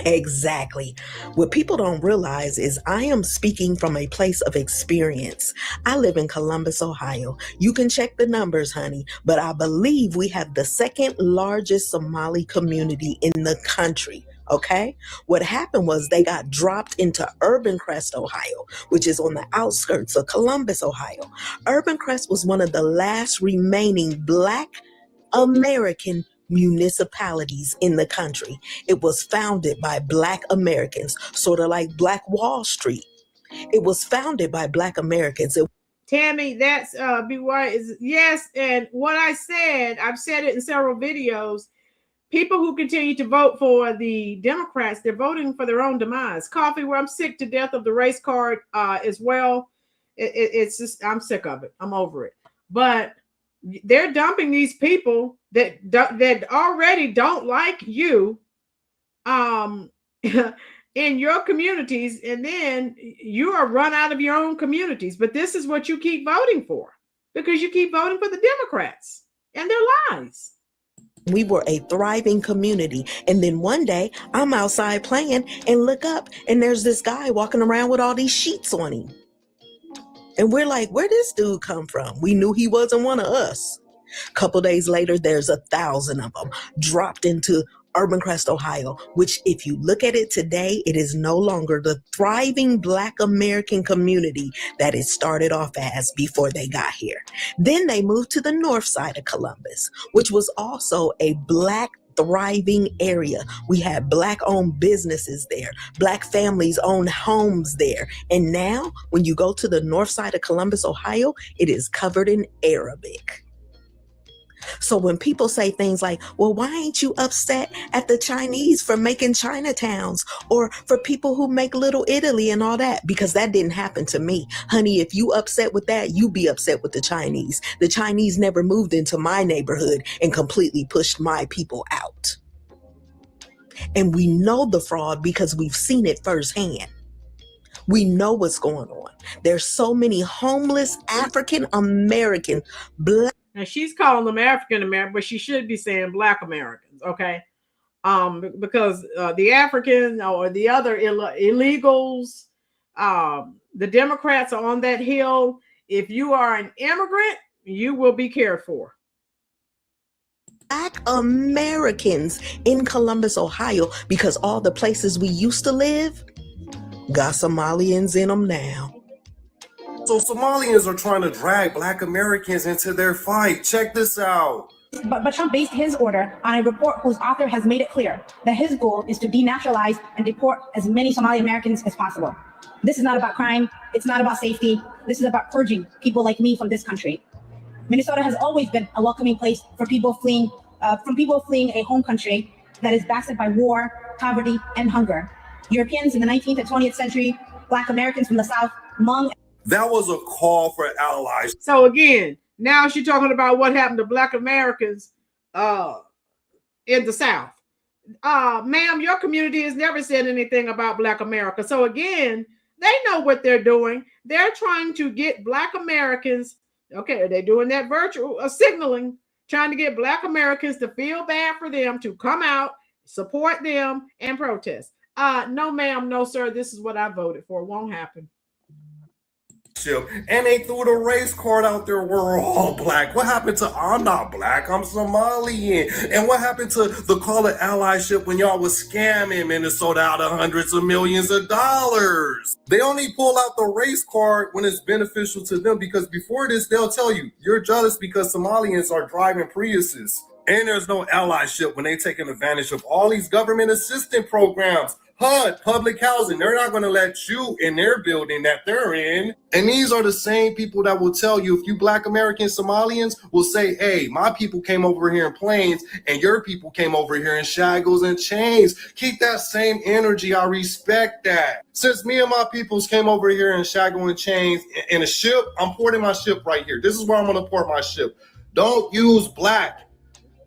Exactly. What people don't realize is I am speaking from a place of experience. I live in Columbus, Ohio. You can check the numbers, honey, but I believe we have the second largest Somali community in the country. Okay? What happened was they got dropped into Urban Crest, Ohio, which is on the outskirts of Columbus, Ohio. Urban Crest was one of the last remaining Black American municipalities in the country. It was founded by Black Americans, sort of like Black Wall Street. It was founded by Black Americans. Tammy, that's BY is yes. And what I've said it in several videos. People who continue to vote for the Democrats, they're voting for their own demise. Coffee, where I'm sick to death of the race card as well. It's just, I'm sick of it. I'm over it. But they're dumping these people that already don't like you in your communities, and then you are run out of your own communities. But this is what you keep voting for, because you keep voting for the Democrats and their lies. We were a thriving community. And then one day I'm outside playing and look up and there's this guy walking around with all these sheets on him. And we're like, where'd this dude come from? We knew he wasn't one of us. Couple days later, there's 1,000 of them dropped into Urban Crest, Ohio, which if you look at it today, it is no longer the thriving Black American community that it started off as before they got here. Then they moved to the north side of Columbus, which was also a Black thriving area. We had Black owned businesses there. Black families owned homes there. And now when you go to the north side of Columbus, Ohio, it is covered in Arabic. So when people say things like, well, why ain't you upset at the Chinese for making Chinatowns, or for people who make Little Italy and all that? Because that didn't happen to me. Honey, if you upset with that, you be upset with the Chinese. The Chinese never moved into my neighborhood and completely pushed my people out. And we know the fraud because we've seen it firsthand. We know what's going on. There's so many homeless African American Black. Now she's calling them African American, but she should be saying Black Americans, okay? Because the African or the other illegals, the Democrats are on that hill. If you are an immigrant, you will be cared for. Black Americans in Columbus, Ohio, because all the places we used to live got Somalians in them now. So Somalians are trying to drag Black Americans into their fight. Check this out. But Trump based his order on a report whose author has made it clear that his goal is to denationalize and deport as many Somali Americans as possible. This is not about crime. It's not about safety. This is about purging people like me from this country. Minnesota has always been a welcoming place for people fleeing a home country that is blasted by war, poverty, and hunger. Europeans in the 19th and 20th century, Black Americans from the South, Hmong. That was a call for allies. So again, now she's talking about what happened to Black Americans in the South. Ma'am, your community has never said anything about Black America. So again, they know what they're doing. They're trying to get Black Americans, okay, they're doing that virtual signaling trying to get Black Americans to feel bad for them, to come out, support them, and protest. No, ma'am, no, sir. This is what I voted for. It won't happen. And they threw the race card out there. We're all black. What happened to I'm not black, I'm Somalian? And what happened to the call of allyship when y'all was scamming Minnesota out of hundreds of millions of dollars? They only pull out the race card when it's beneficial to them, because before this, they'll tell you you're jealous because Somalians are driving Priuses. And there's no allyship when they taking advantage of all these government assistance programs. HUD, public housing, they're not going to let you in their building that they're in. And these are the same people that will tell you, if you Black American Somalians will say, hey, my people came over here in planes and your people came over here in shackles and chains. Keep that same energy. I respect that. Since me and my peoples came over here in shackles and chains in a ship, I'm porting my ship right here. This is where I'm going to port my ship. Don't use black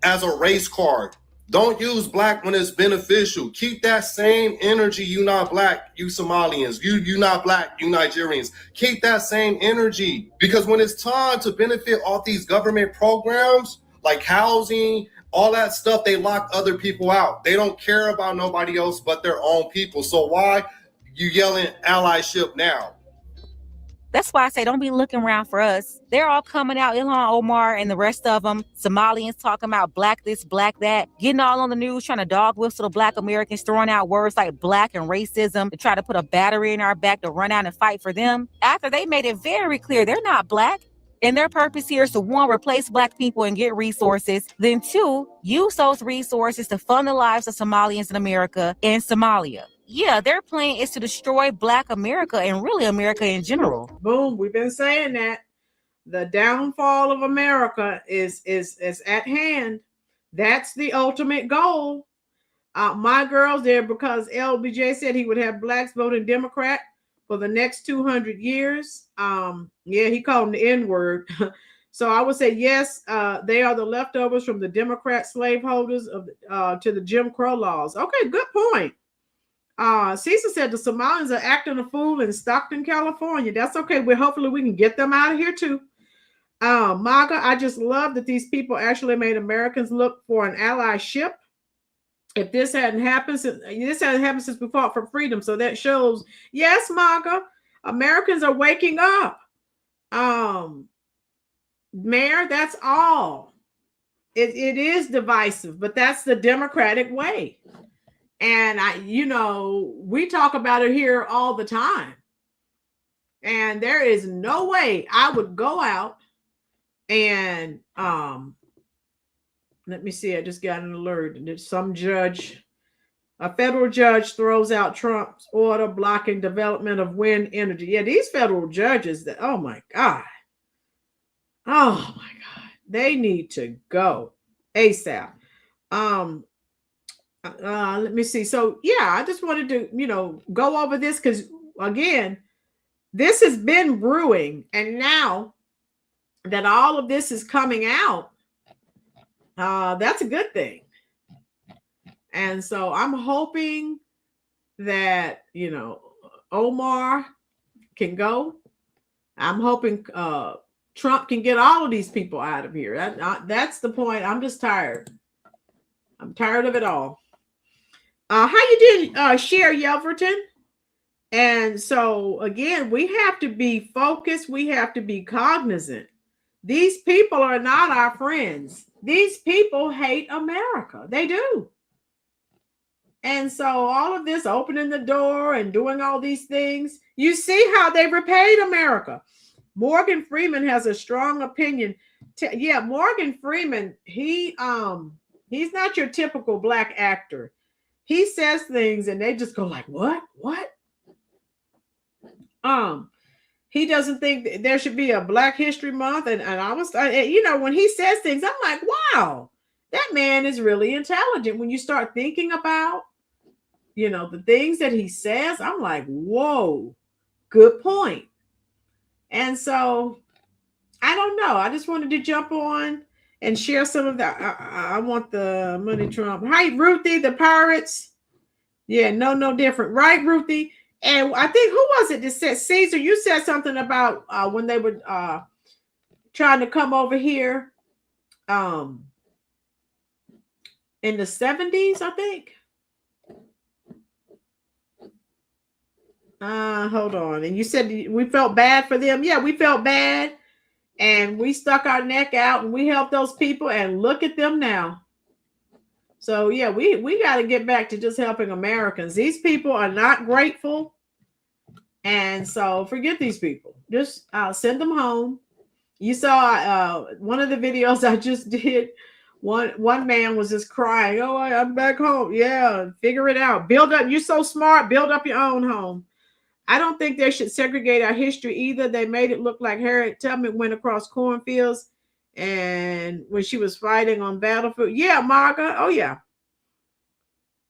as a race card. Don't use black when it's beneficial. Keep that same energy. You not black, you Somalians. You not black, you Nigerians. Keep that same energy, because when it's time to benefit off these government programs like housing, all that stuff, they lock other people out. They don't care about nobody else but their own people. So why you yelling allyship now? That's why I say don't be looking around for us. They're all coming out, ILHAN, OMAR, and the rest of them. Somalians talking about black this, black that, getting all on the news, trying to dog whistle the Black Americans, throwing out words like black and racism to try to put a battery in our back to run out and fight for them. After they made it very clear they're not black. And their purpose here is to, one, replace black people and get resources. Then two, use those resources to fund the lives of Somalians in America and Somalia. Yeah, their plan is to destroy Black America and really America in general. Boom, we've been saying that. The downfall of America is at hand. That's the ultimate goal. My girls there, because LBJ said he would have blacks voting Democrat for the next 200 years. Yeah, he called them the N-word. So I would say, yes, they are the leftovers from the Democrat slaveholders to the Jim Crow laws. Okay, good point. Cecil said the Somalians are acting a fool in Stockton, California. That's okay. Hopefully we can get them out of here too. MAGA, I just love that these people actually made Americans look for an allyship. If this hadn't happened, since we fought for freedom. So that shows, yes, MAGA, Americans are waking up. Mayor, that's all. It is divisive, but that's the Democratic way. And we talk about it here all the time. And there is no way I would go out and let me see, I just got an alert. There's some judge, a federal judge throws out Trump's order blocking development of wind energy. Yeah, these federal judges, oh my God. Oh my God. They need to go ASAP. Let me see. So yeah, I just wanted to, go over this because again, this has been brewing, and now that all of this is coming out, that's a good thing. And so I'm hoping that, OMAR can go. I'm hoping Trump can get all of these people out of here. That's the point. I'm just tired. I'm tired of it all. How you doing, Cher Yelverton? And so again, we have to be focused. We have to be cognizant. These people are not our friends. These people hate America. They do. And so all of this opening the door and doing all these things, you see how they repaid America. Morgan Freeman has a strong opinion. Morgan Freeman, he's not your typical black actor. He says things and they just go like, what? He doesn't think there should be a Black History Month. And I was, when he says things, I'm like, wow, that man is really intelligent. When you start thinking about, the things that he says, I'm like, whoa, good point. And so I don't know. I just wanted to jump on and share some of that. I want the money, Trump. Hi, Ruthie, the pirates. Yeah, no different. Right, Ruthie? And I think, who was it that said, Caesar, you said something about when they were trying to come over here in the 70s, I think. Hold on. And you said we felt bad for them. Yeah, we felt bad. And we stuck our neck out and we helped those people, and look at them now. So yeah, we got to get back to just helping Americans. These people are not grateful. And so forget these people. Just send them home. You saw one of the videos I just did. One man was just crying. Oh, I'm back home. Yeah, figure it out. Build up. You're so smart. Build up your own home. I don't think they should segregate our history either. They made it look like Harriet Tubman went across cornfields and when she was fighting on battlefield. Yeah, Marga. Oh, yeah.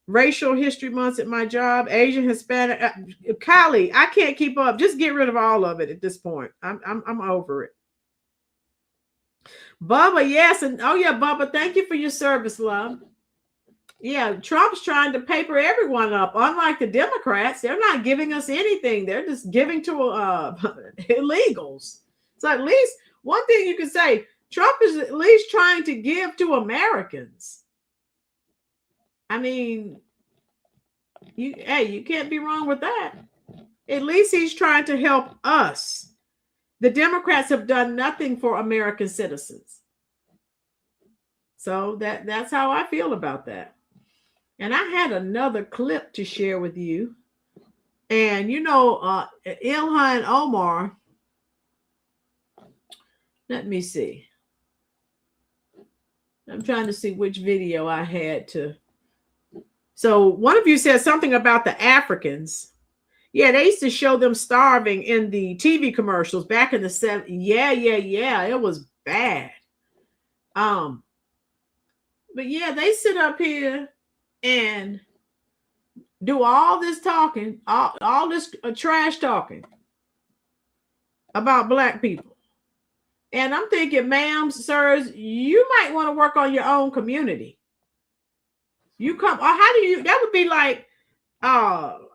Racial History Months at my job. Asian, Hispanic. Kylie, I can't keep up. Just get rid of all of it at this point. I'm over it. Bubba, yes. And oh, yeah, Bubba, thank you for your service, love. Yeah, Trump's trying to paper everyone up. Unlike the Democrats, they're not giving us anything. They're just giving to illegals. So at least one thing you can say, Trump is at least trying to give to Americans. I mean, you can't be wrong with that. At least he's trying to help us. The Democrats have done nothing for American citizens. So that's how I feel about that. And I had another clip to share with you. And you know, ILHAN OMAR, let me see. I'm trying to see which video I had to. So one of you said something about the Africans. Yeah, they used to show them starving in the TV commercials back in the 70s. Yeah. It was bad. But yeah, they sit up here and do all this talking, all this trash talking about Black people. And I'm thinking, ma'am, sirs, you might want to work on your own community. You come, or how do you, that would be like,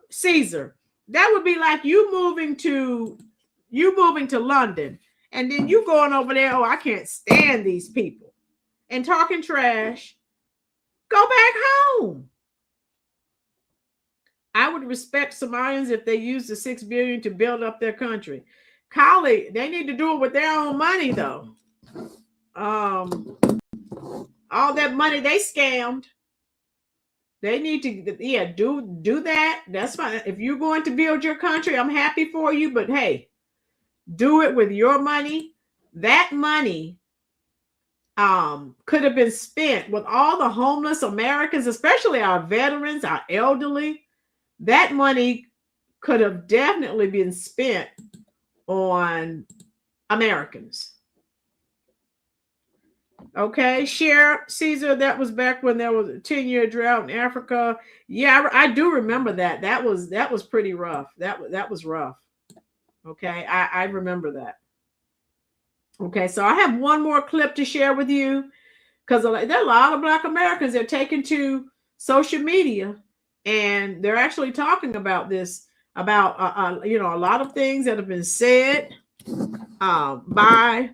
Caesar, that would be like you moving to London, and then you going over there, oh, I can't stand these people, and talking trash. Go back home. I would respect Somalians if they use the $6 billion to build up their country. Kylie, they need to do it with their own money, though. All that money they scammed. They need to, do that. That's fine. If you're going to build your country, I'm happy for you. But hey, do it with your money. That money could have been spent with all the homeless Americans, especially our veterans, our elderly. That money could have definitely been spent on Americans. Okay, share Caesar. That was back when there was a 10-year drought in Africa. Yeah, I do remember that. That was pretty rough. That was rough. Okay, I remember that. Okay, so I have one more clip to share with you because there are a lot of Black Americans that are taken to social media and they're actually talking about this, about a lot of things that have been said by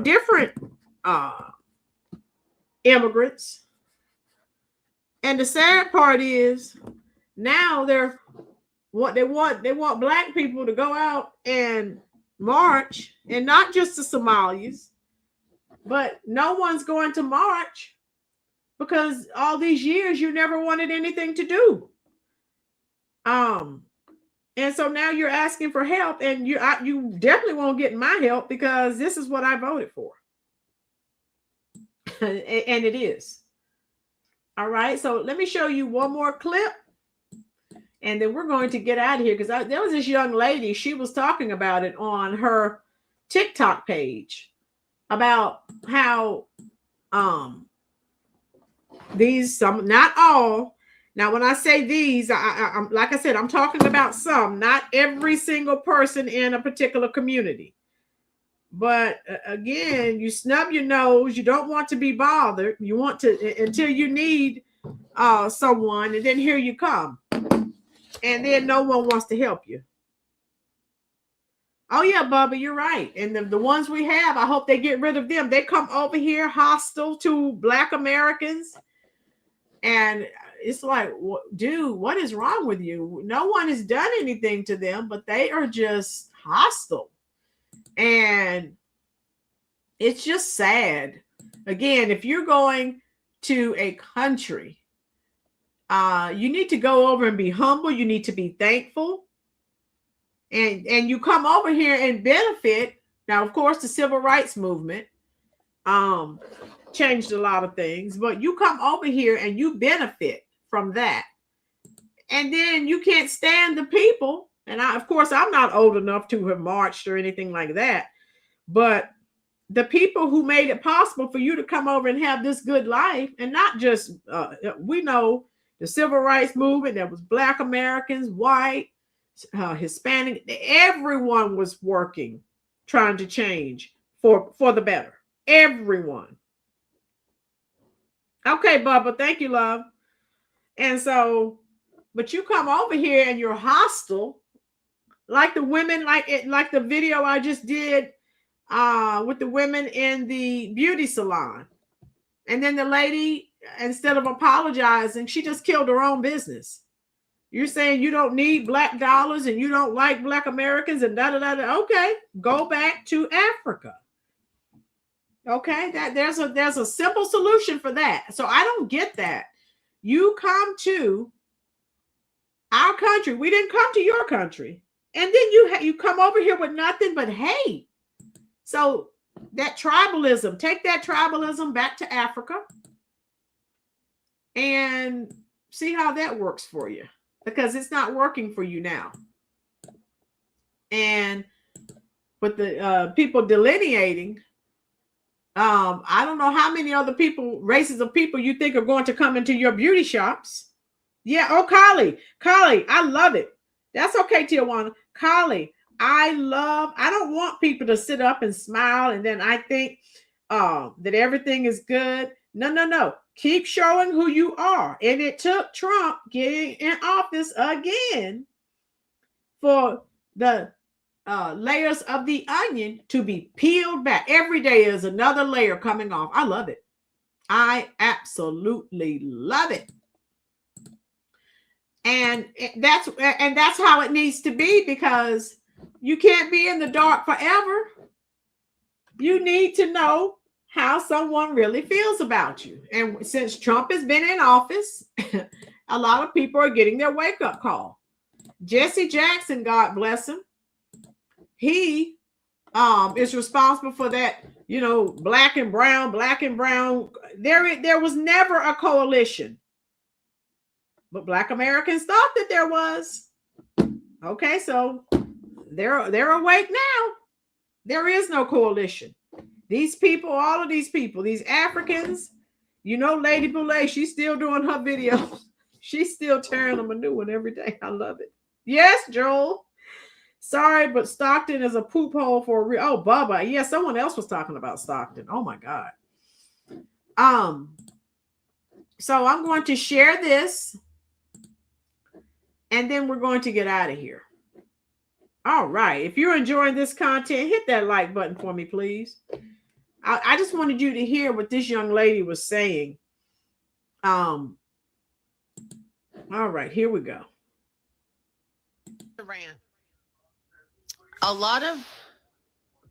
different immigrants. And the sad part is now they want Black people to go out and march, and not just the Somalis, but no one's going to march because all these years you never wanted anything to do. And so now you're asking for help, and you definitely won't get my help because this is what I voted for. And it is. All right, so let me show you one more clip, and then we're going to get out of here because there was this young lady, she was talking about it on her TikTok page about how some, not all. Now, when I say these, I'm like I said, I'm talking about some, not every single person in a particular community. But again, you snub your nose. You don't want to be bothered. You want to until you need someone, and then here you come. And then no one wants to help you. Oh yeah, Bubba, you're right. And the ones we have, I hope they get rid of them. They come over here hostile to Black Americans. And it's like, dude, what is wrong with you? No one has done anything to them, but they are just hostile. And it's just sad. Again, if you're going to a country, you need to go over and be humble. You need to be thankful. And you come over here and benefit. Now, of course, the civil rights movement changed a lot of things, but you come over here and you benefit from that. And then you can't stand the people. And of course, I'm not old enough to have marched or anything like that. But the people who made it possible for you to come over and have this good life, and not just, we know the civil rights movement, that was Black Americans, white, Hispanic, everyone was working, trying to change for the better. Everyone. Okay, Bubba, thank you, love. And so, but you come over here and you're hostile, like the women, like the video I just did with the women in the beauty salon. And then the lady, instead of apologizing, she just killed her own business. You're saying you don't need Black dollars and you don't like Black Americans and da-da-da-da. Okay, go back to Africa. Okay, that there's a simple solution for that. So I don't get that. You come to our country. We didn't come to your country. And then you come over here with nothing but hate. So that tribalism, take that tribalism back to Africa and see how that works for you, because it's not working for you now. And with the people delineating, I don't know how many other races of people you think are going to come into your beauty shops. Yeah. Oh, Kali, I love it. That's okay, Tijuana. Kali, I don't want people to sit up and smile and then I think that everything is good. No. Keep showing who you are. And it took Trump getting in office again for the layers of the onion to be peeled back. Every day is another layer coming off. I love it. I absolutely love it. And that's how it needs to be, because you can't be in the dark forever. You need to know how someone really feels about you. And since Trump has been in office, a lot of people are getting their wake-up call. Jesse Jackson, God bless him, he is responsible for that, black and brown. There was never a coalition. But Black Americans thought that there was. Okay, so they're awake now. There is no coalition. These people, all of these people, these Africans, Lady Boulay, she's still doing her videos. She's still tearing them a new one every day. I love it. Yes, Joel. Sorry, but Stockton is a poop hole for real. Oh, Bubba. Yeah, someone else was talking about Stockton. Oh my God. So I'm going to share this. And then we're going to get out of here. All right. If you're enjoying this content, hit that like button for me, please. I just wanted you to hear what this young lady was saying. All right, here we go. A lot of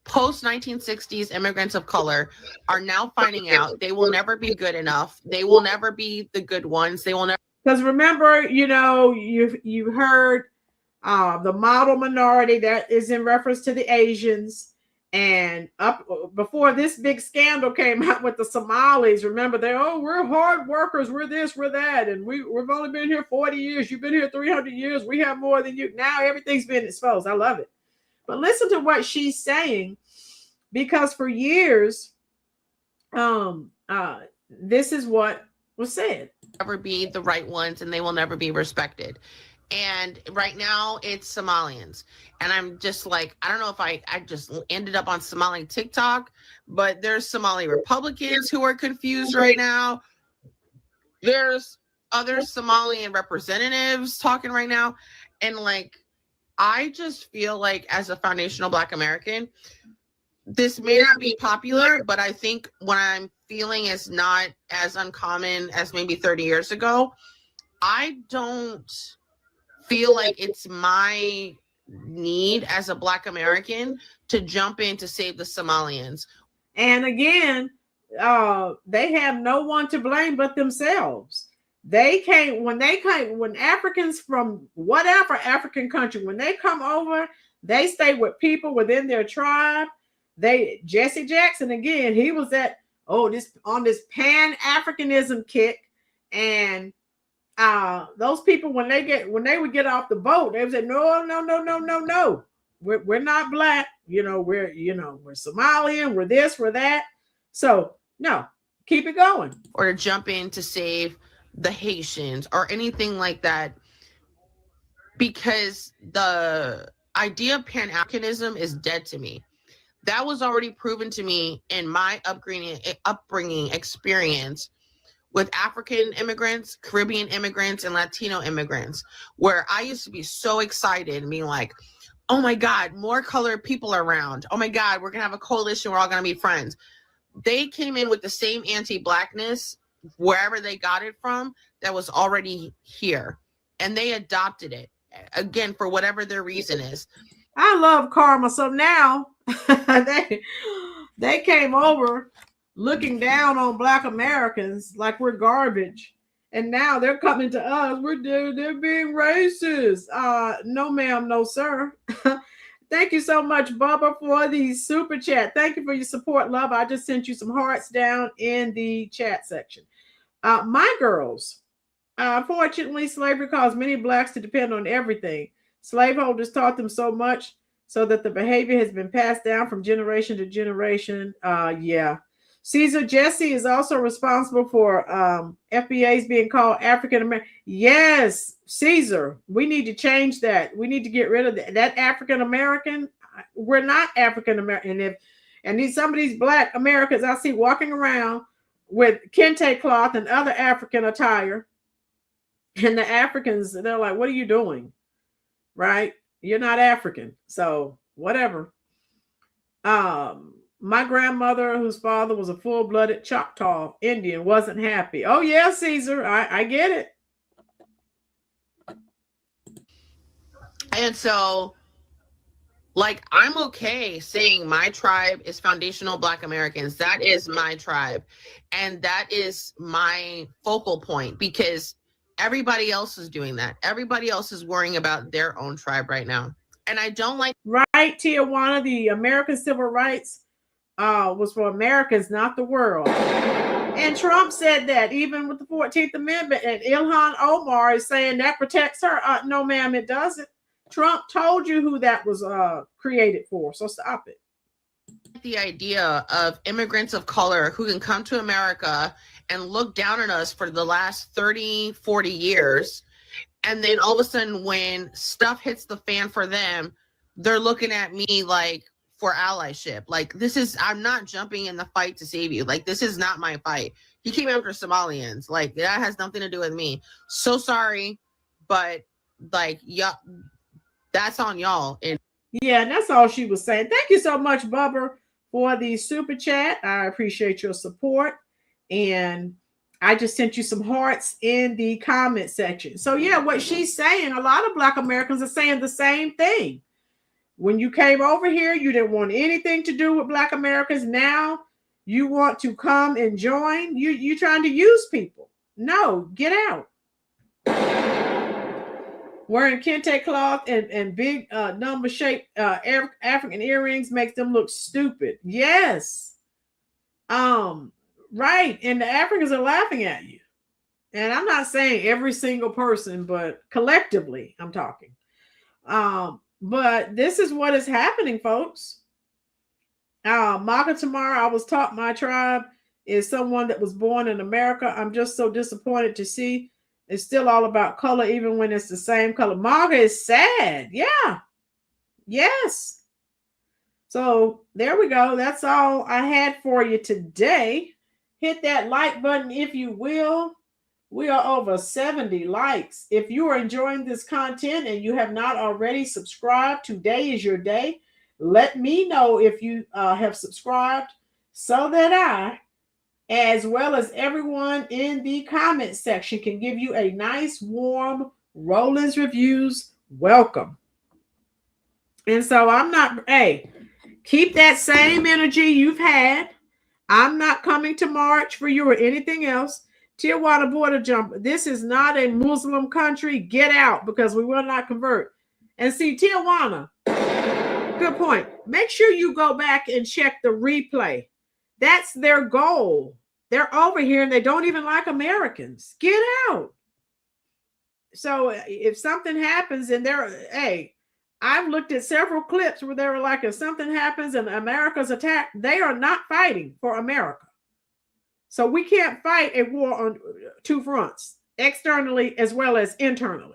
post-1960s immigrants of color are now finding out they will never be good enough. They will never be the good ones. They will never. Because remember, you heard the model minority, that is in reference to the Asians. And up before this big scandal came out with the Somalis, remember we're hard workers, we're this, we're that, and we've only been here 40 years. You've been here 300 years. We have more than you. Now everything's been exposed. I love it. But listen to what she's saying, because for years, this is what was said. Never be the right ones, and they will never be respected. And right now it's Somalians. And I'm just like, I don't know if I just ended up on Somali TikTok, but there's Somali Republicans who are confused right now. There's other Somalian representatives talking right now. And like, I just feel like as a foundational Black American, this may not be popular, but I think what I'm feeling is not as uncommon as maybe 30 years ago. I don't feel like it's my need as a Black American to jump in to save the Somalians. And again, they have no one to blame but themselves. When Africans from whatever African country, when they come over, they stay with people within their tribe. Jesse Jackson, again, he was on this Pan-Africanism kick. And those people, when they would get off the boat, they would say, no. We're not Black. We're Somalian, we're this, we're that. So no, keep it going. Or to jump in to save the Haitians or anything like that, because the idea of Pan-Africanism is dead to me. That was already proven to me in my upbringing experience with African immigrants, Caribbean immigrants, and Latino immigrants, where I used to be so excited and being like, oh my God, more colored people around. Oh my God, we're going to have a coalition. We're all going to be friends. They came in with the same anti-Blackness, wherever they got it from, that was already here. And they adopted it, again, for whatever their reason is. I love karma. So now they came over looking down on Black Americans like we're garbage. And now they're coming to us. They're being racist. No, ma'am, no, sir. Thank you so much, Bubba, for the super chat. Thank you for your support, love. I just sent you some hearts down in the chat section. My girls, unfortunately, slavery caused many Blacks to depend on everything. Slaveholders taught them so much so that the behavior has been passed down from generation to generation. Yeah. Caesar Jesse is also responsible for FBAs being called African American. Yes, Caesar, we need to change that. We need to get rid of that African American. We're not African American. And some of these Black Americans I see walking around with kente cloth and other African attire, and the Africans, they're like, what are you doing? Right? You're not African. So whatever. My grandmother, whose father was a full-blooded Choctaw Indian, wasn't happy. Oh, yeah, Caesar, I get it. And so, like, I'm okay saying my tribe is foundational Black Americans. That is my tribe. And that is my focal point, because everybody else is doing that. Everybody else is worrying about their own tribe right now. And I don't like... Right, Tijuana, the American Civil Rights was for Americans, not the world. And Trump said that even with the 14th Amendment, and ILHAN OMAR is saying that protects her. No, ma'am, it doesn't. Trump told you who that was created for, so stop it. The idea of immigrants of color who can come to America and look down on us for the last 30, 40 years, and then all of a sudden when stuff hits the fan for them, they're looking at me like, for allyship. Like, I'm not jumping in the fight to save you. Like, this is not my fight. He came after Somalians. Like, that has nothing to do with me. So sorry, but like, yeah, that's on y'all. And yeah, and that's all she was saying. Thank you so much, Bubba, for the super chat. I appreciate your support. And I just sent you some hearts in the comment section. So yeah, what she's saying, a lot of Black Americans are saying the same thing. When you came over here, you didn't want anything to do with Black Americans. Now you want to come and join. You're trying to use people. No, get out. Wearing kente cloth and big number-shaped African earrings makes them look stupid. Yes. Right. And the Africans are laughing at you. And I'm not saying every single person, but collectively I'm talking. But this is what is happening, folks. Maka Tamara, I was taught my tribe is someone that was born in America. I'm just so disappointed to see it's still all about color, even when it's the same color. Maka is sad. Yeah. Yes. So there we go. That's all I had for you today. Hit that like button if you will. We are over 70 likes. If you are enjoying this content and you have not already subscribed, today is your day. Let me know if you have subscribed so that I, as well as everyone in the comment section, can give you a nice, warm Rolynn's Reviews welcome. And so I'm not, hey, keep that same energy you've had. I'm not coming to march for you or anything else. Tijuana border jump. This is not a Muslim country. Get out, because we will not convert. And see, Tijuana, good point. Make sure you go back and check the replay. That's their goal. They're over here and they don't even like Americans. Get out. So if something happens and hey, I've looked at several clips where they were like, if something happens and America's attacked, they are not fighting for America. So we can't fight a war on two fronts, externally as well as internally.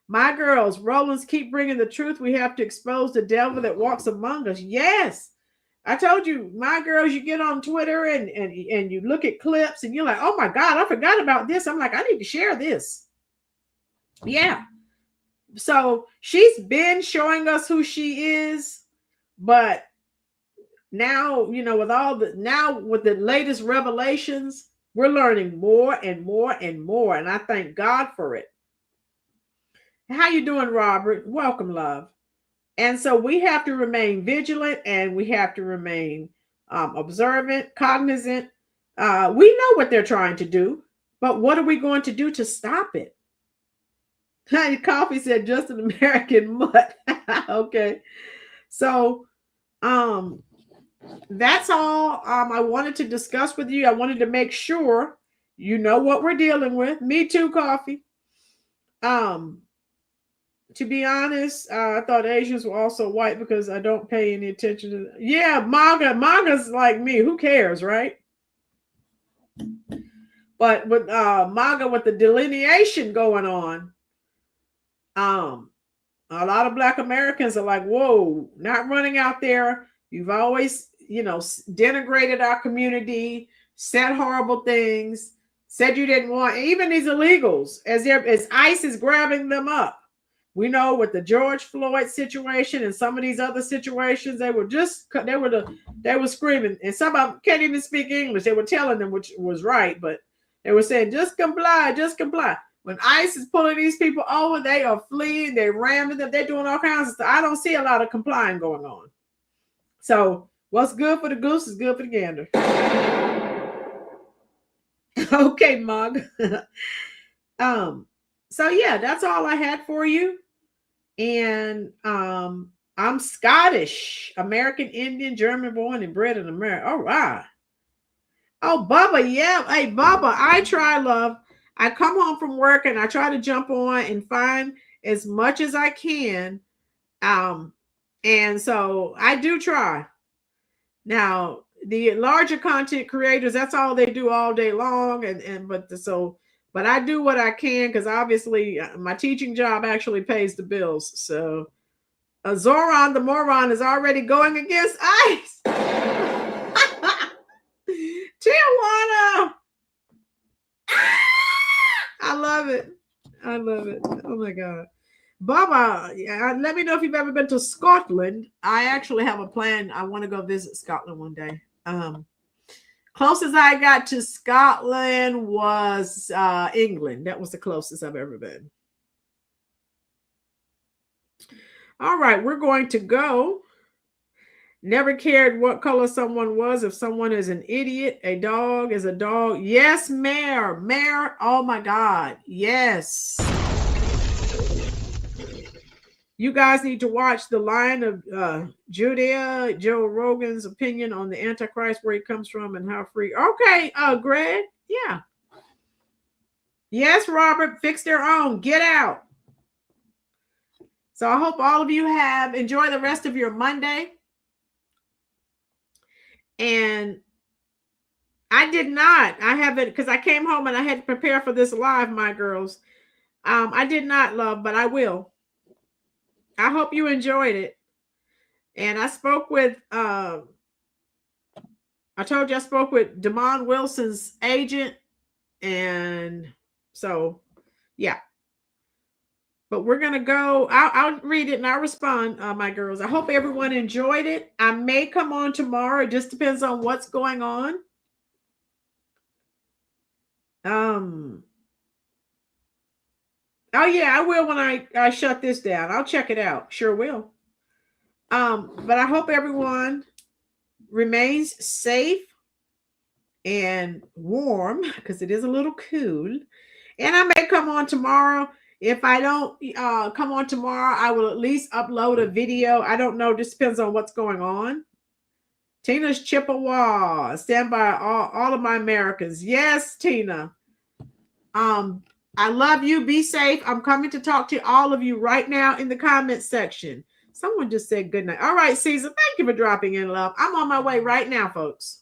My girls, Rollins, keep bringing the truth. We have to expose the devil that walks among us. Yes. I told you, my girls, you get on Twitter and you look at clips and you're like, oh my God, I forgot about this. I'm like, I need to share this. Yeah. So she's been showing us who she is, but now, with with the latest revelations, we're learning more and more and more. And I thank God for it. How you doing, Robert? Welcome, love. And so we have to remain vigilant and we have to remain observant, cognizant. We know what they're trying to do, but what are we going to do to stop it? Coffee said just an American mutt. Okay. So that's all I wanted to discuss with you. I wanted to make sure you know what we're dealing with. Me too, Coffee. To be honest, I thought Asians were also white because I don't pay any attention to them. Yeah, MAGA's like me. Who cares, right? But with MAGA, with the delineation going on, a lot of Black Americans are like, whoa, not running out there. You've always, denigrated our community, said horrible things, said you didn't want, even these illegals, as ICE is grabbing them up. We know with the George Floyd situation and some of these other situations, they were screaming, and some of them can't even speak English. They were telling them, which was right, but they were saying, just comply, just comply. When ICE is pulling these people over, they are fleeing, they're ramming them, they're doing all kinds of stuff. I don't see a lot of complying going on. So what's good for the goose is good for the gander. Okay, Mug. So yeah, that's all I had for you. And I'm Scottish, American Indian, German born and bred in America. All right. Oh, Bubba, yeah. Hey, Bubba, I try, love. I come home from work and I try to jump on and find as much as I can. And so I do try. Now, the larger content creators, that's all they do all day long. But I do what I can because obviously my teaching job actually pays the bills. So Zoran the moron is already going against ICE. Tijuana. I love it. I love it. Oh my God. Baba, let me know if you've ever been to Scotland. I actually have a plan. I want to go visit Scotland one day. Closest I got to Scotland was England. That was the closest I've ever been. All right, we're going to go. Never cared what color someone was. If someone is an idiot, a dog is a dog. Yes, Mayor. Mayor, oh my God. Yes. You guys need to watch The Lion of Judea, Joe Rogan's opinion on the Antichrist, where he comes from and how free. Okay, Greg. Yeah. Yes, Robert, fix their own. Get out. So I hope all of you have enjoy the rest of your Monday. And I did not. I haven't, because I came home and I had to prepare for this live, my girls. I did not, love, but I will. I hope you enjoyed it. And I spoke with, I told you I spoke with Damon Wilson's agent And so, yeah. But we're going to go. I'll read it and I'll respond, my girls. I hope everyone enjoyed it. I may come on tomorrow. It just depends on what's going on. Oh, yeah, I will when I shut this down. I'll check it out. Sure will. But I hope everyone remains safe and warm because it is a little cool. And I may come on tomorrow. If I don't come on tomorrow, I will at least upload a video. I don't know. Just depends on what's going on. Tina's Chippewa. Stand by all of my Americans. Yes, Tina. I love you. Be safe. I'm coming to talk to all of you right now in the comment section. Someone just said good night. All right, Caesar. Thank you for dropping in, love. I'm on my way right now, folks.